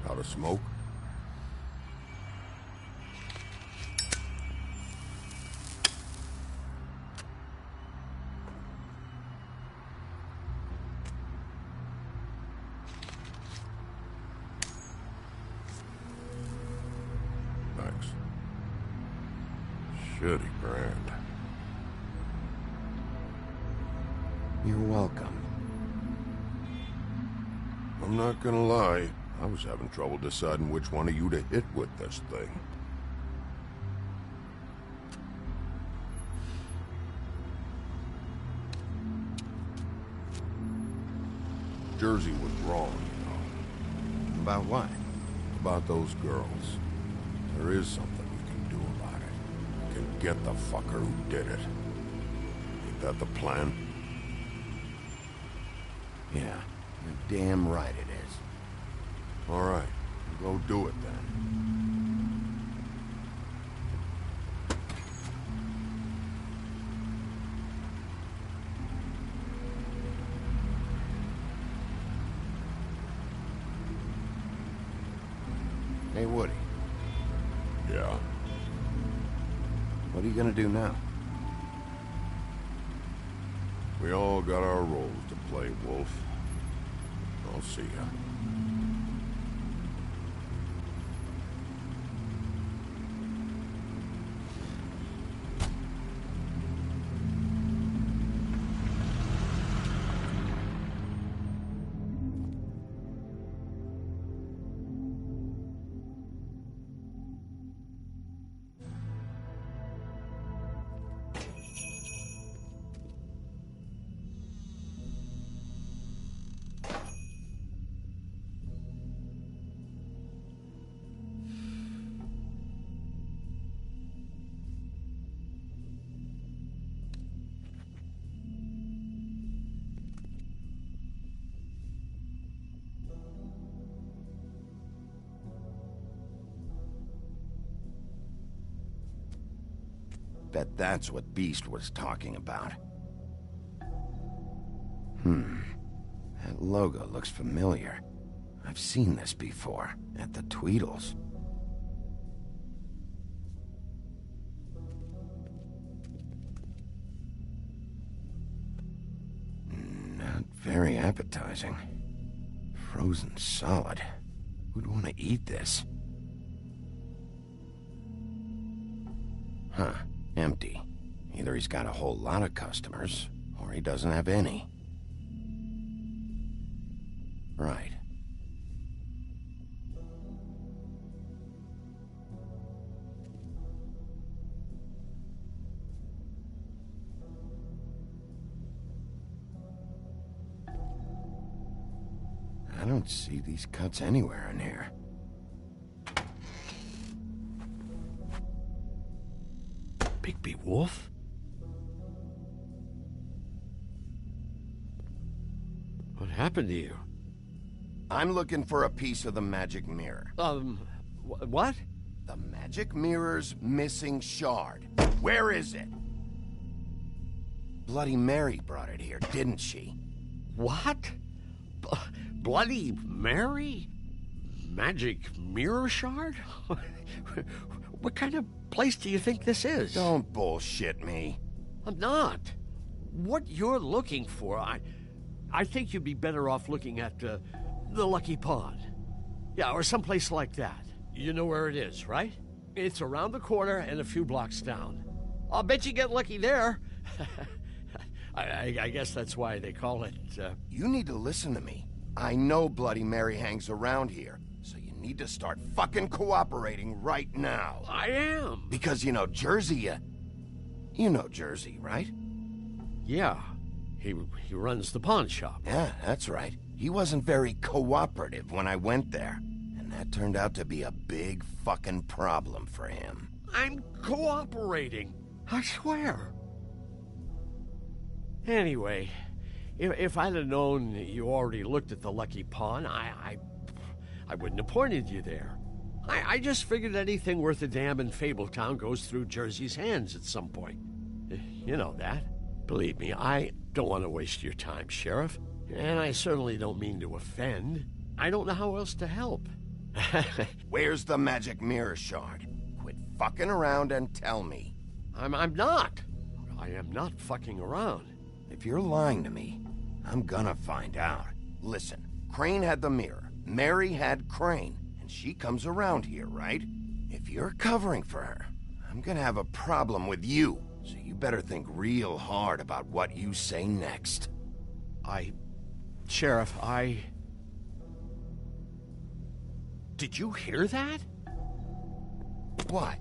Out of smoke? Thanks. Shitty brand. You're welcome. I'm not gonna lie. I was having trouble deciding which one of you to hit with this thing. Jersey was wrong, you know. About what? About those girls. There is something we can do about it. We can get the fucker who did it. Ain't that the plan? Yeah, you're damn right it is. All right, go do it then. Hey, Woody. Yeah? What are you gonna do now? We all got our roles to play, Wolf. I'll see ya. bet that's what Beast was talking about. That logo looks familiar. I've seen this before, at the Tweedles. Not very appetizing. Frozen solid. Who'd want to eat this? Huh, empty. Either he's got a whole lot of customers, or he doesn't have any. Right. I don't see these cuts anywhere in here. Bigby Wolf? What happened to you? I'm looking for a piece of the magic mirror. What? The magic mirror's missing shard. Where is it? Bloody Mary brought it here, didn't she? What? Bloody Mary? Magic mirror shard? What kind of place do you think this is? Don't bullshit me. I'm not. What you're looking for, I think you'd be better off looking at the Lucky Pond. Yeah, or someplace like that. You know where it is, right? It's around the corner and a few blocks down. I'll bet you get lucky there. I guess that's why they call it, You need to listen to me. I know Bloody Mary hangs around here, so you need to start fucking cooperating right now. I am. Because you know Jersey, you know Jersey, right? Yeah. He runs the pawn shop. Yeah, that's right. He wasn't very cooperative when I went there. And that turned out to be a big fucking problem for him. I'm cooperating. I swear. Anyway, if I'd have known you already looked at the Lucky Pawn, I wouldn't have pointed you there. I just figured anything worth a damn in Fabletown goes through Jersey's hands at some point. You know that. Believe me, I don't want to waste your time, Sheriff. And I certainly don't mean to offend. I don't know how else to help. Where's the magic mirror shard? Quit fucking around and tell me. I'm not. I am not fucking around. If you're lying to me, I'm gonna find out. Listen, Crane had the mirror. Mary had Crane. And she comes around here, right? If you're covering for her, I'm gonna have a problem with you. So you better think real hard about what you say next. Sheriff, Did you hear that? What?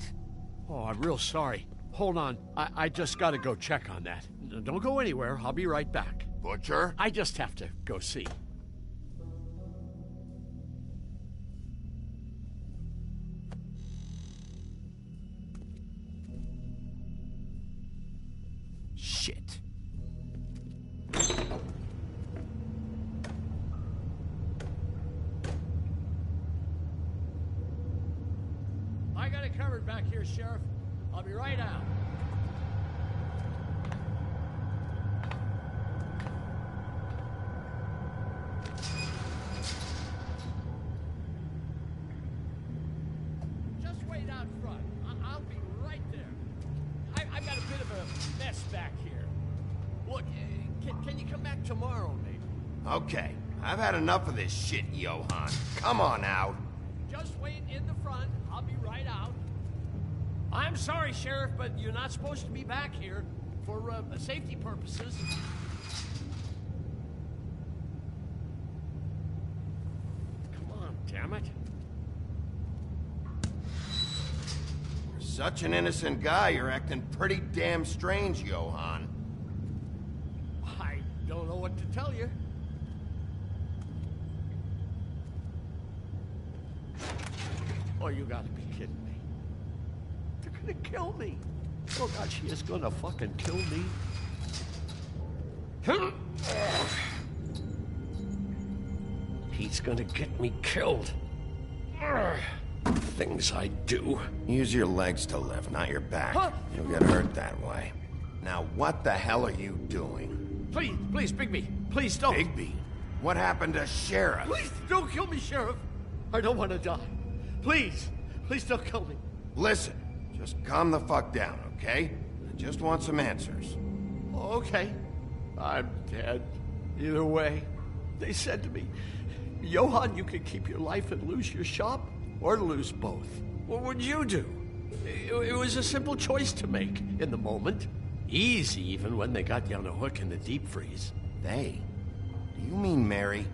Oh, I'm real sorry. Hold on. I just gotta go check on that. Don't go anywhere. I'll be right back. Butcher? I just have to go see. Shit. I got it covered back here, Sheriff. I'll be right out. Just wait out front. I'll be right there. I've got a bit of a mess back here. Look, can you come back tomorrow, maybe? Okay, I've had enough of this shit, Johan. Come on out. Just wait in the front. I'll be right out. I'm sorry, Sheriff, but you're not supposed to be back here for safety purposes. Come on, damn it. For such an innocent guy, you're acting pretty damn strange, Johan. I don't know what to tell you. Oh, you gotta be kidding me. They're gonna kill me. Oh, God, she is gonna fucking kill me. He's gonna get me killed. things I do. Use your legs to lift, not your back. Huh? You'll get hurt that way. Now, what the hell are you doing? Please, Bigby. Please don't. Bigby? What happened to Sheriff? Please don't kill me, Sheriff. I don't want to die. Please don't kill me. Listen, just calm the fuck down, okay? I just want some answers. Okay. I'm dead. Either way. They said to me, Johann, you can keep your life and lose your shop, or lose both. What would you do? It was a simple choice to make in the moment. Easy, even when they got you on a hook in the deep freeze. They? Do you mean Mary?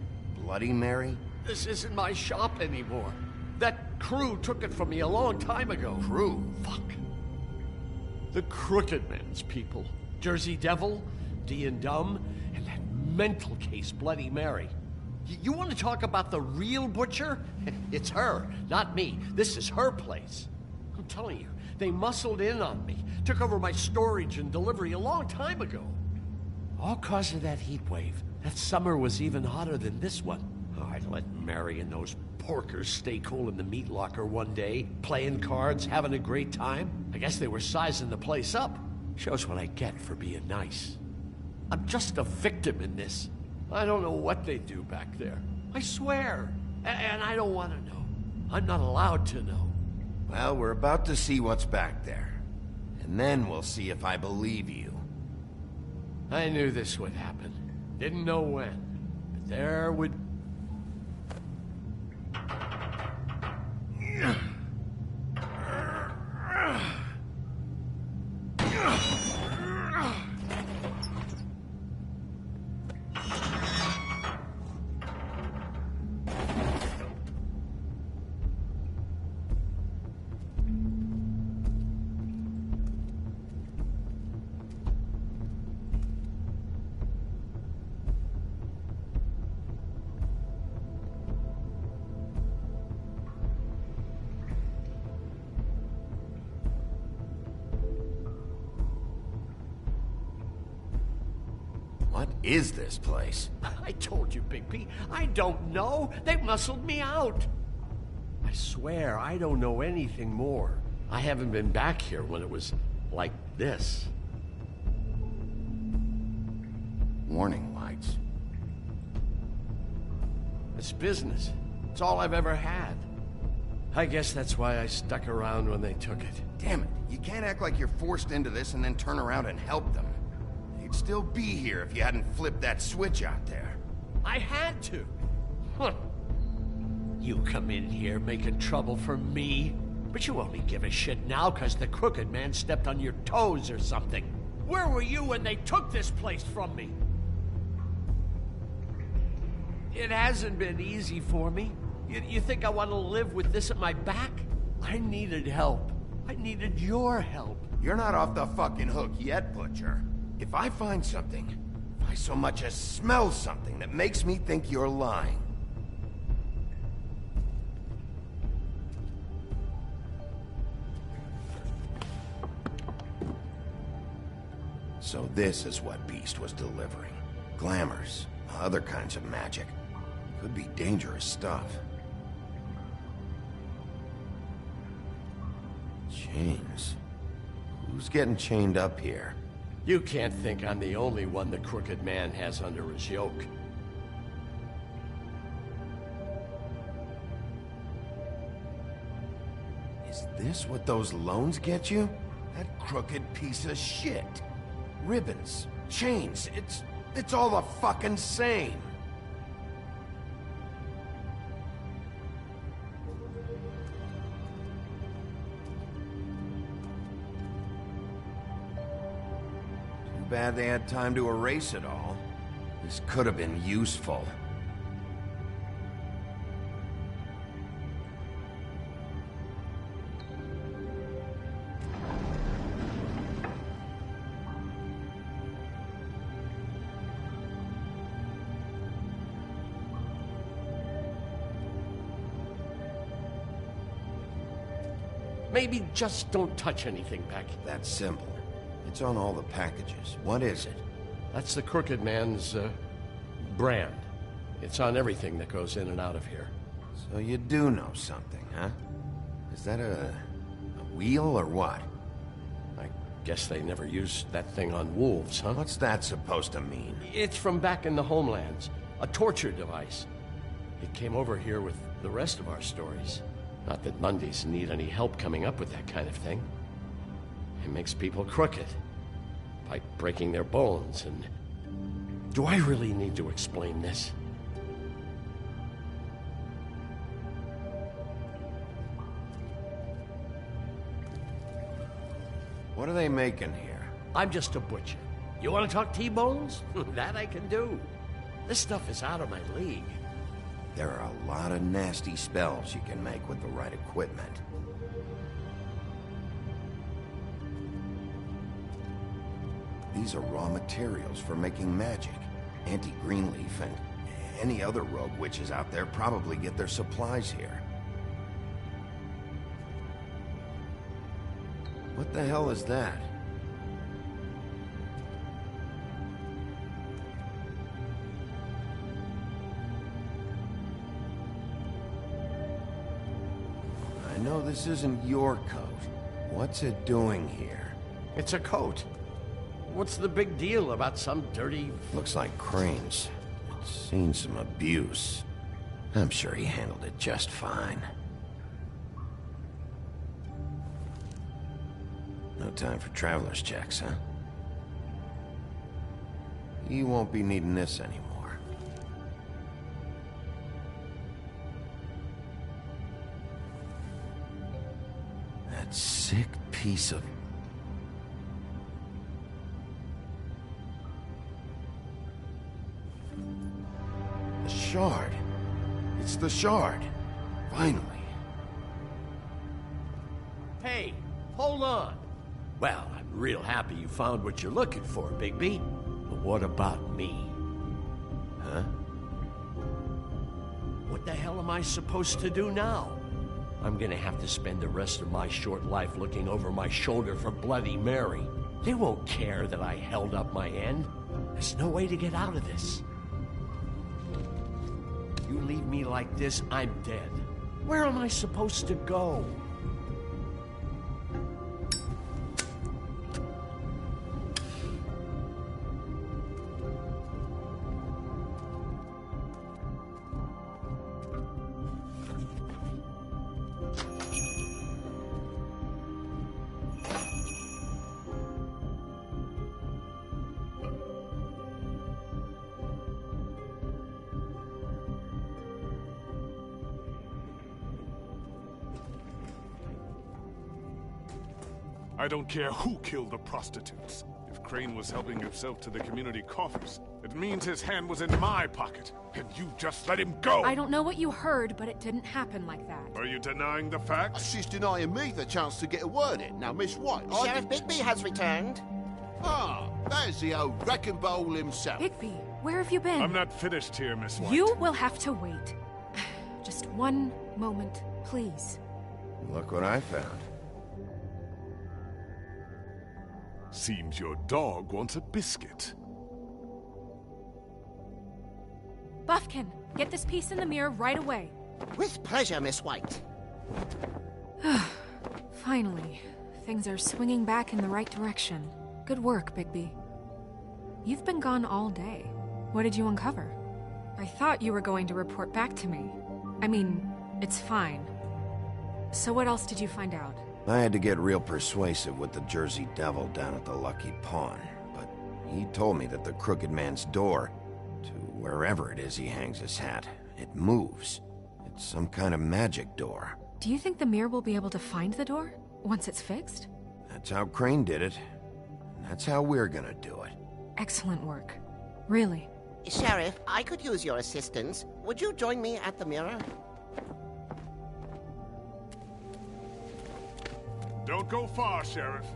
Bloody Mary? This isn't my shop anymore. That crew took it from me a long time ago. Crew? Fuck. The Crooked Man's people. Jersey Devil, D and Dumb, and that mental case, Bloody Mary. You want to talk about the real butcher? It's her, not me. This is her place. I'm telling you, they muscled in on me, took over my storage and delivery a long time ago. All cause of that heat wave. That summer was even hotter than this one. Oh, I let Mary and those porkers stay cool in the meat locker one day, playing cards, having a great time. I guess they were sizing the place up. Shows what I get for being nice. I'm just a victim in this. I don't know what they do back there. I swear. And I don't want to know. I'm not allowed to know. Well, we're about to see what's back there. And then we'll see if I believe you. I knew this would happen. Didn't know when. But there would... What is this place? I told you, Bigby. I don't know. They muscled me out. I swear, I don't know anything more. I haven't been back here when it was like this. Warning lights. It's business. It's all I've ever had. I guess that's why I stuck around when they took it. Damn it. You can't act like you're forced into this and then turn around and help them. They'd still be here if you hadn't flipped that switch out there. I had to. Huh. You come in here making trouble for me, but you only give a shit now because the Crooked Man stepped on your toes or something. Where were you when they took this place from me? It hasn't been easy for me. You think I want to live with this at my back? I needed help. I needed your help. You're not off the fucking hook yet, Butcher. If I find something, if I so much as smell something that makes me think you're lying... So this is what Beast was delivering. Glamours, other kinds of magic. Could be dangerous stuff. Chains. Who's getting chained up here? You can't think I'm the only one the Crooked Man has under his yoke. Is this what those loans get you? That crooked piece of shit. Ribbons, chains, it's all the fucking same. Too bad they had time to erase it all. This could have been useful. Maybe just don't touch anything back. That's simple. It's on all the packages. What is it? That's the Crooked Man's, brand. It's on everything that goes in and out of here. So you do know something, huh? Is that a wheel or what? I guess they never used that thing on wolves, huh? What's that supposed to mean? It's from back in the homelands. A torture device. It came over here with the rest of our stories. Not that Mundies need any help coming up with that kind of thing. It makes people crooked. By breaking their bones and... Do I really need to explain this? What are they making here? I'm just a butcher. You want to talk T-bones? That I can do. This stuff is out of my league. There are a lot of nasty spells you can make with the right equipment. These are raw materials for making magic. Auntie Greenleaf and any other rogue witches out there probably get their supplies here. What the hell is that? I know this isn't your coat. What's it doing here? It's a coat. What's the big deal about some dirty... Looks like Crane's. It's seen some abuse. I'm sure he handled it just fine. No time for traveler's checks, huh? You won't be needing this anymore. That sick piece of... The shard. It's the shard. Finally. Hey, hold on. Well, I'm real happy you found what you're looking for, Bigby. But what about me? Huh? What the hell am I supposed to do now? I'm gonna have to spend the rest of my short life looking over my shoulder for Bloody Mary. They won't care that I held up my end. There's no way to get out of this. You leave me like this, I'm dead. Where am I supposed to go? I don't care who killed the prostitutes. If Crane was helping himself to the community coffers, it means his hand was in my pocket, and you just let him go! I don't know what you heard, but it didn't happen like that. Are you denying the facts? She's denying me the chance to get a word in. Now, Miss White, Sheriff Bigby has returned. Ah, there's the old wrecking bowl himself. Bigby, where have you been? I'm not finished here, Miss White. You will have to wait. Just one moment, please. Look what I found. Seems your dog wants a biscuit. Buffkin, get this piece in the mirror right away. With pleasure, Miss White. Finally, things are swinging back in the right direction. Good work, Bigby. You've been gone all day. What did you uncover? I thought you were going to report back to me. I mean, it's fine. So what else did you find out? I had to get real persuasive with the Jersey Devil down at the Lucky Pawn, but he told me that the Crooked Man's door, to wherever it is he hangs his hat, it moves. It's some kind of magic door. Do you think the mirror will be able to find the door once it's fixed? That's how Crane did it. And that's how we're gonna do it. Excellent work. Really. Sheriff, I could use your assistance. Would you join me at the mirror? Don't go far, Sheriff.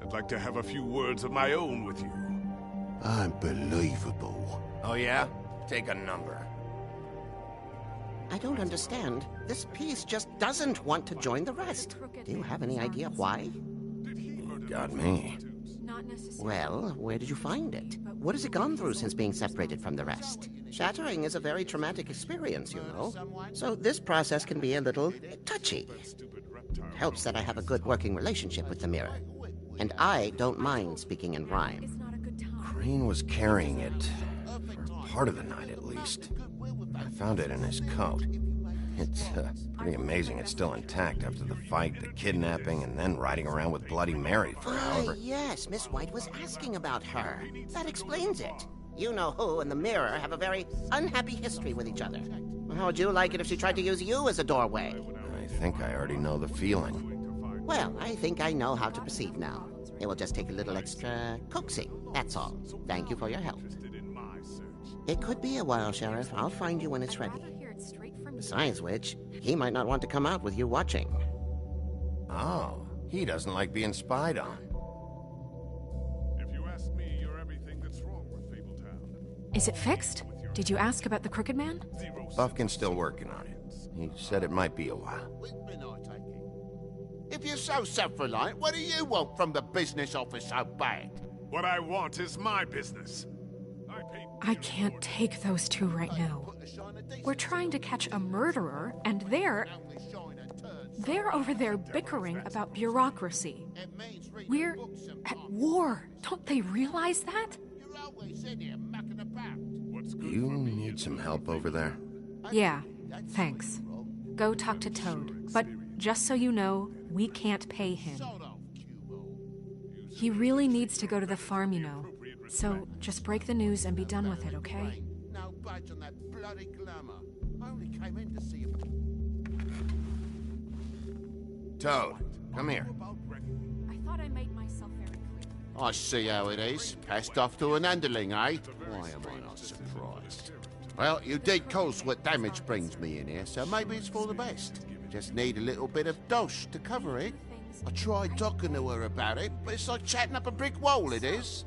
I'd like to have a few words of my own with you. Unbelievable. Oh yeah? Take a number. I don't understand. This piece just doesn't want to join the rest. Do you have any idea why? Got me. Well, where did you find it? What has it gone through since being separated from the rest? Shattering is a very traumatic experience, you know. So this process can be a little touchy. It helps that I have a good working relationship with the mirror. And I don't mind speaking in rhyme. Crane was carrying it, for part of the night at least. I found it in his coat. It's pretty amazing it's still intact after the fight, the kidnapping, and then riding around with Bloody Mary for however... Yes, Miss White was asking about her. That explains it. You know who and the mirror have a very unhappy history with each other. How would you like it if she tried to use you as a doorway? I think I already know the feeling. Well, I think I know how to proceed now. It will just take a little extra coaxing, that's all. Thank you for your help. It could be a while, Sheriff. I'll find you when it's ready. Besides which, he might not want to come out with you watching. Oh, he doesn't like being spied on. If you ask me, you're everything that's wrong with Fabletown. Is it fixed? Did you ask about the Crooked Man? Buffkin's still working on it. He said it might be a while. If you're so self-reliant, what do you want from the business office so bad? What I want is my business. I can't take those two right now. We're trying to catch a murderer, and they're over there bickering about bureaucracy. We're at war. Don't they realize that? You need some help over there? Yeah, thanks. Go talk to Toad. But just so you know, we can't pay him. He really needs to go to the farm, you know. So just break the news and be done with it, okay? No budge on that bloody glamour. I only came in to see you. Toad, come here. I thought I made myself very clear. I see how it is. Passed off to an underling, eh? Why am I not surprised? Well, you did cause what damage brings me in here, so maybe it's for the best. Just need a little bit of dosh to cover it. I tried talking to her about it, but it's like chatting up a brick wall, it is.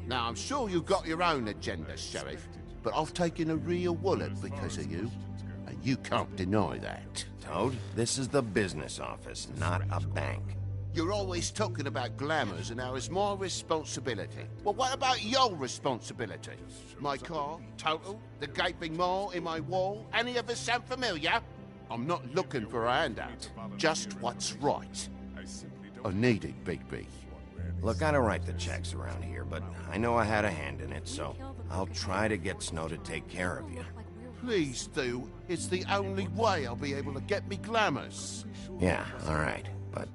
Now, I'm sure you've got your own agenda, Sheriff, but I've taken a real wallet because of you, and you can't deny that. Toad, this is the business office, not a bank. You're always talking about glamours and how it's my responsibility. Well, what about your responsibility? My car, total, the gaping maw in my wall, any of us sound familiar? I'm not looking for a handout, just what's right. I need it, Bigby. Look, I don't write the checks around here, but I know I had a hand in it, so I'll try to get Snow to take care of you. Please do. It's the only way I'll be able to get me glamours. Yeah, all right. But,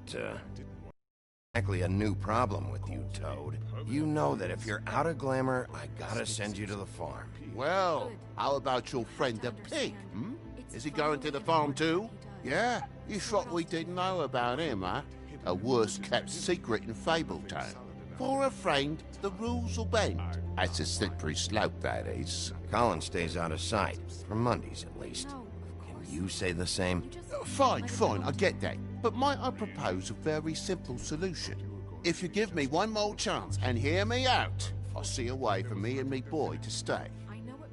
exactly a new problem with you, Toad. You know that if you're out of glamour, I gotta send you to the farm. Well, how about your friend the pig, hmm? Is he going to the farm too? Yeah? You thought we didn't know about him, huh? A worst-kept secret in Fabletown. For a friend, the rules will bend. That's a slippery slope, that is. Colin stays out of sight, for Mondays at least. Can you say the same? Fine, I get that. But might I propose a very simple solution? If you give me one more chance and hear me out, I'll see a way for me and me boy to stay.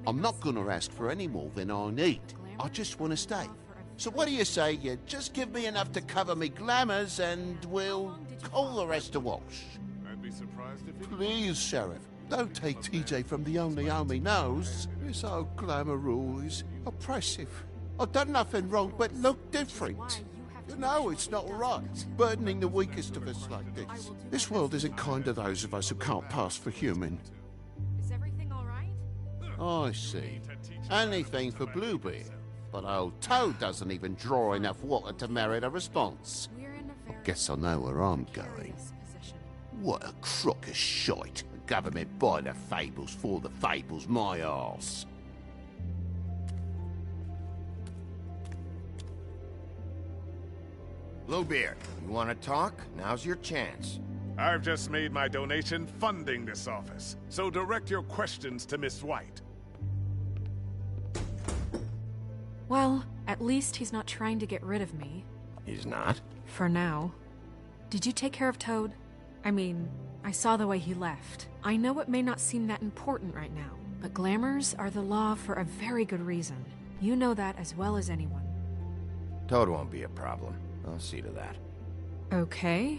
I'm not gonna ask for any more than I need. I just want to stay. So what do you say you just give me enough to cover me glamours and we'll call the rest a wash? I'd be surprised if Please, Sheriff, don't take TJ from the only home he knows. This old glamour rule is oppressive. I've done nothing wrong but look different. You know it's not right, burdening the weakest of us like this. This world isn't kind to those of us who can't pass for human. Is everything all right? I see. Anything for Bluebeard. But old Toad doesn't even draw enough water to merit a response. I guess I know where I'm going. What a crock of shite. The government buy the fables for the fables, my arse. Bluebeard, you want to talk? Now's your chance. I've just made my donation funding this office, so direct your questions to Miss White. Well, at least he's not trying to get rid of me. He's not? For now. Did you take care of Toad? I mean, I saw the way he left. I know it may not seem that important right now, but glamours are the law for a very good reason. You know that as well as anyone. Toad won't be a problem. I'll see to that. Okay.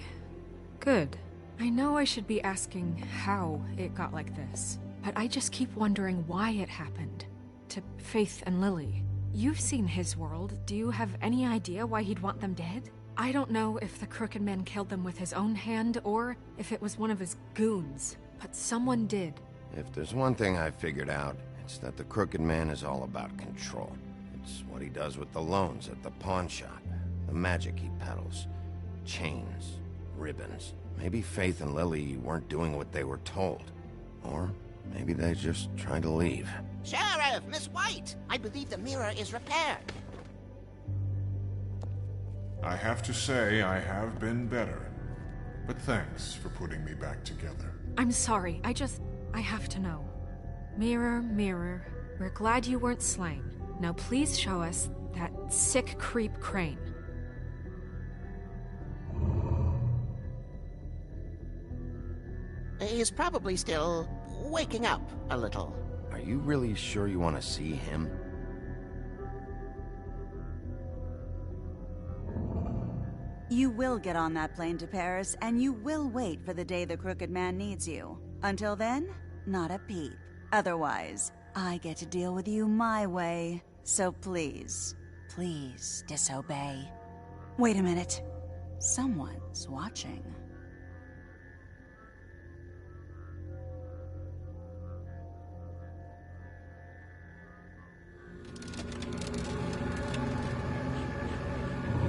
Good. I know I should be asking how it got like this, but I just keep wondering why it happened. To Faith and Lily. You've seen his world. Do you have any idea why he'd want them dead? I don't know if the Crooked Man killed them with his own hand or if it was one of his goons, but someone did. If there's one thing I figured out, it's that the Crooked Man is all about control. It's what he does with the loans at the pawn shop, the magic he peddles, chains, ribbons. Maybe Faith and Lily weren't doing what they were told. Or maybe they just tried to leave. Sheriff, Miss White! I believe the mirror is repaired. I have to say I have been better. But thanks for putting me back together. I'm sorry, I have to know. Mirror, mirror, we're glad you weren't slain. Now please show us that sick creep Crane. He's probably still waking up a little. Are you really sure you want to see him? You will get on that plane to Paris, and you will wait for the day the Crooked Man needs you. Until then, not a peep. Otherwise, I get to deal with you my way. So please, please disobey. Wait a minute. Someone's watching.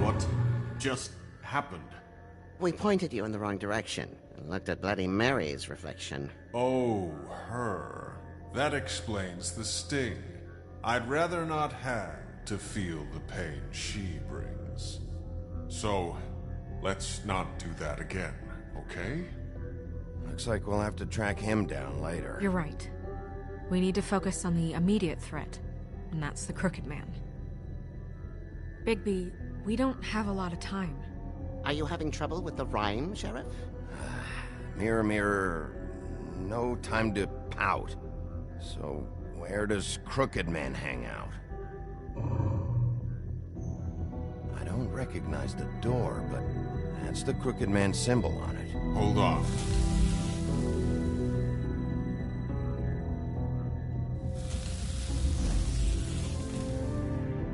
What just happened? We pointed you in the wrong direction and looked at Bloody Mary's reflection. Oh, her. That explains the sting. I'd rather not have to feel the pain she brings. So, let's not do that again, okay? Looks like we'll have to track him down later. You're right. We need to focus on the immediate threat, and that's the Crooked Man. Bigby, we don't have a lot of time. Are you having trouble with the rhyme, Sheriff? Mirror, mirror, no time to pout. So, where does Crooked Man hang out? I don't recognize the door, but that's the Crooked Man symbol on it. Hold on.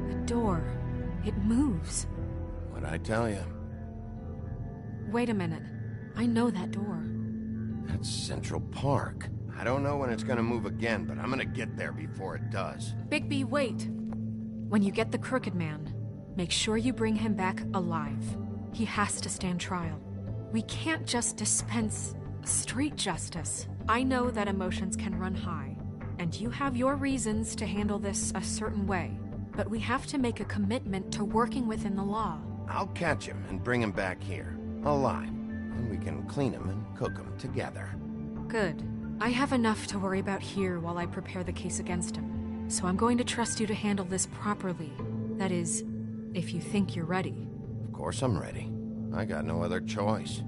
The door. It moves. What'd I tell you? Wait a minute. I know that door. That's Central Park. I don't know when it's gonna move again, but I'm gonna get there before it does. Bigby, wait. When you get the Crooked Man, make sure you bring him back alive. He has to stand trial. We can't just dispense street justice. I know that emotions can run high, and you have your reasons to handle this a certain way, but we have to make a commitment to working within the law. I'll catch him and bring him back here, alive, and we can clean him and cook him together. Good. I have enough to worry about here while I prepare the case against him, so I'm going to trust you to handle this properly. That is, if you think you're ready. Of course I'm ready. I got no other choice.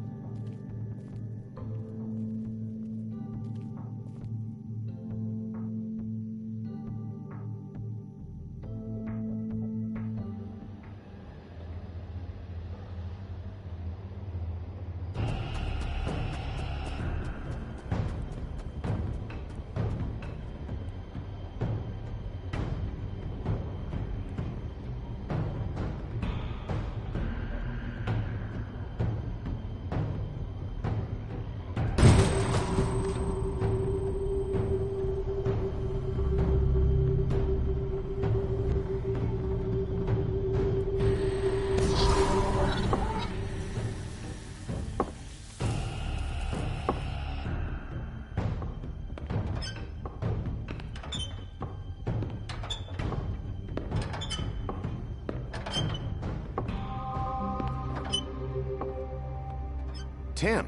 Tim,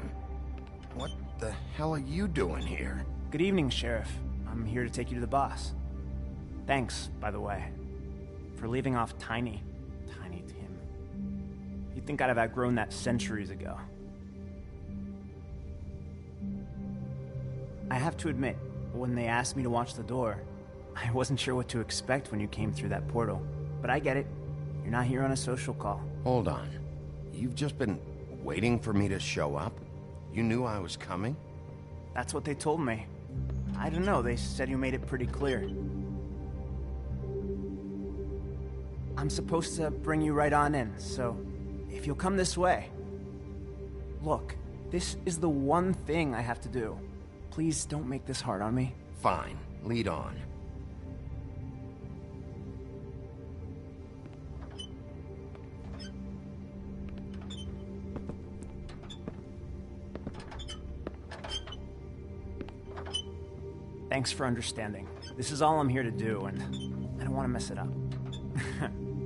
what the hell are you doing here? Good evening, Sheriff. I'm here to take you to the boss. Thanks, by the way, for leaving off Tiny Tim. You'd think I'd have outgrown that centuries ago. I have to admit, when they asked me to watch the door, I wasn't sure what to expect when you came through that portal. But I get it. You're not here on a social call. Hold on. You've just been waiting for me to show up? You knew I was coming? That's what they told me. I don't know, they said you made it pretty clear. I'm supposed to bring you right on in, so if you'll come this way. Look, this is the one thing I have to do. Please don't make this hard on me. Fine. Lead on. Thanks for understanding. This is all I'm here to do, and I don't want to mess it up.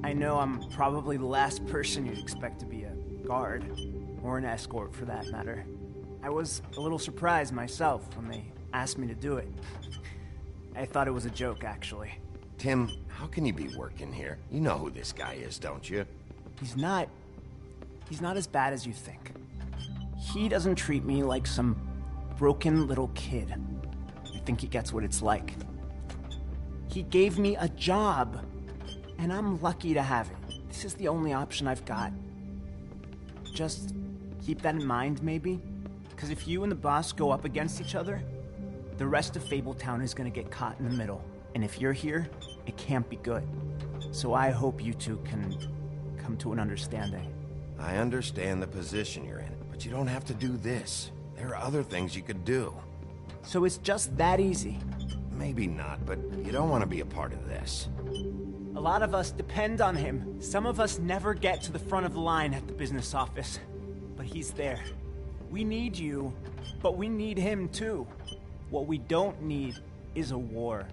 I know I'm probably the last person you'd expect to be a guard, or an escort for that matter. I was a little surprised myself when they asked me to do it. I thought it was a joke, actually. Tim, how can you be working here? You know who this guy is, don't you? He's not as bad as you think. He doesn't treat me like some broken little kid. I think he gets what it's like. He gave me a job, and I'm lucky to have it. This is the only option I've got. Just keep that in mind, maybe? Because if you and the boss go up against each other, the rest of Fabletown is going to get caught in the middle. And if you're here, it can't be good. So I hope you two can come to an understanding. I understand the position you're in, but you don't have to do this. There are other things you could do. So it's just that easy? Maybe not, but you don't want to be a part of this. A lot of us depend on him. Some of us never get to the front of the line at the business office. But he's there. We need you, but we need him too. What we don't need is a war.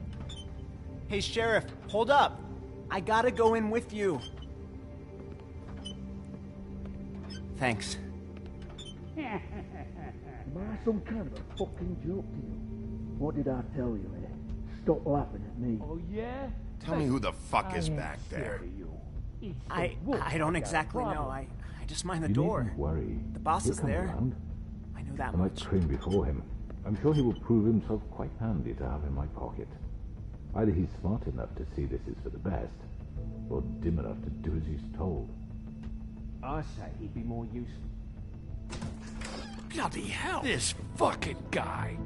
Hey, Sheriff, hold up. I gotta go in with you. Thanks. Am I some kind of a fucking joke to you? What did I tell you, eh? Stop laughing at me. Oh, yeah? Tell me who the fuck is back there. I don't exactly know. I just mind the door. Needn't worry. The boss He'll is come there. around. I know that I might much. train before him. I'm sure he will prove himself quite handy to have in my pocket. Either he's smart enough to see this is for the best, or dim enough to do as he's told. I say he'd be more useful. Bloody hell! This fucking guy!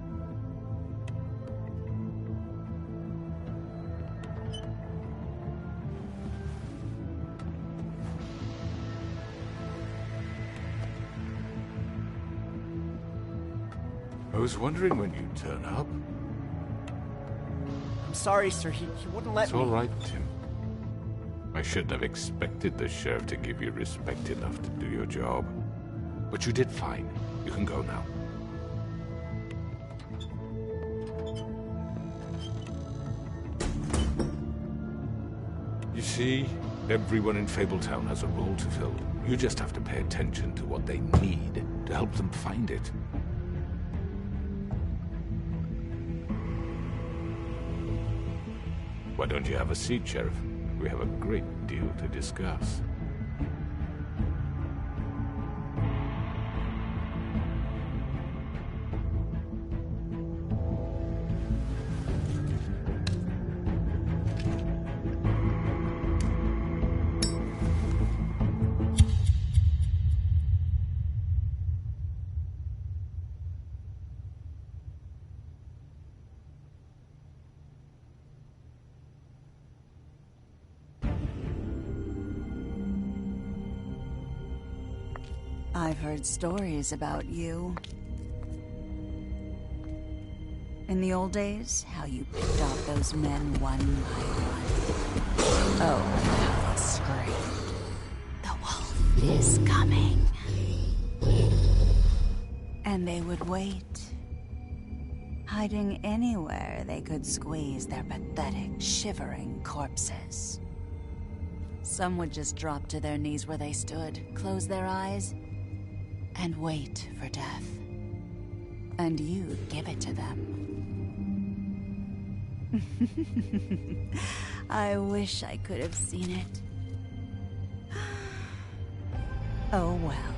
I was wondering when you'd turn up. I'm sorry, sir. He wouldn't let It's me. all right, Tim. I shouldn't have expected the sheriff to give you respect enough to do your job. But you did fine. You can go now. You see, everyone in Fabletown has a role to fill. You just have to pay attention to what they need to help them find it. Why don't you have a seat, Sheriff? We have a great deal to discuss. I've heard stories about you. In the old days, how you picked off those men one by one. Oh, and how they screamed. The wolf is coming. And they would wait, hiding anywhere they could squeeze their pathetic, shivering corpses. Some would just drop to their knees where they stood, close their eyes, and wait for death. And you'd give it to them. I wish I could have seen it. Oh well.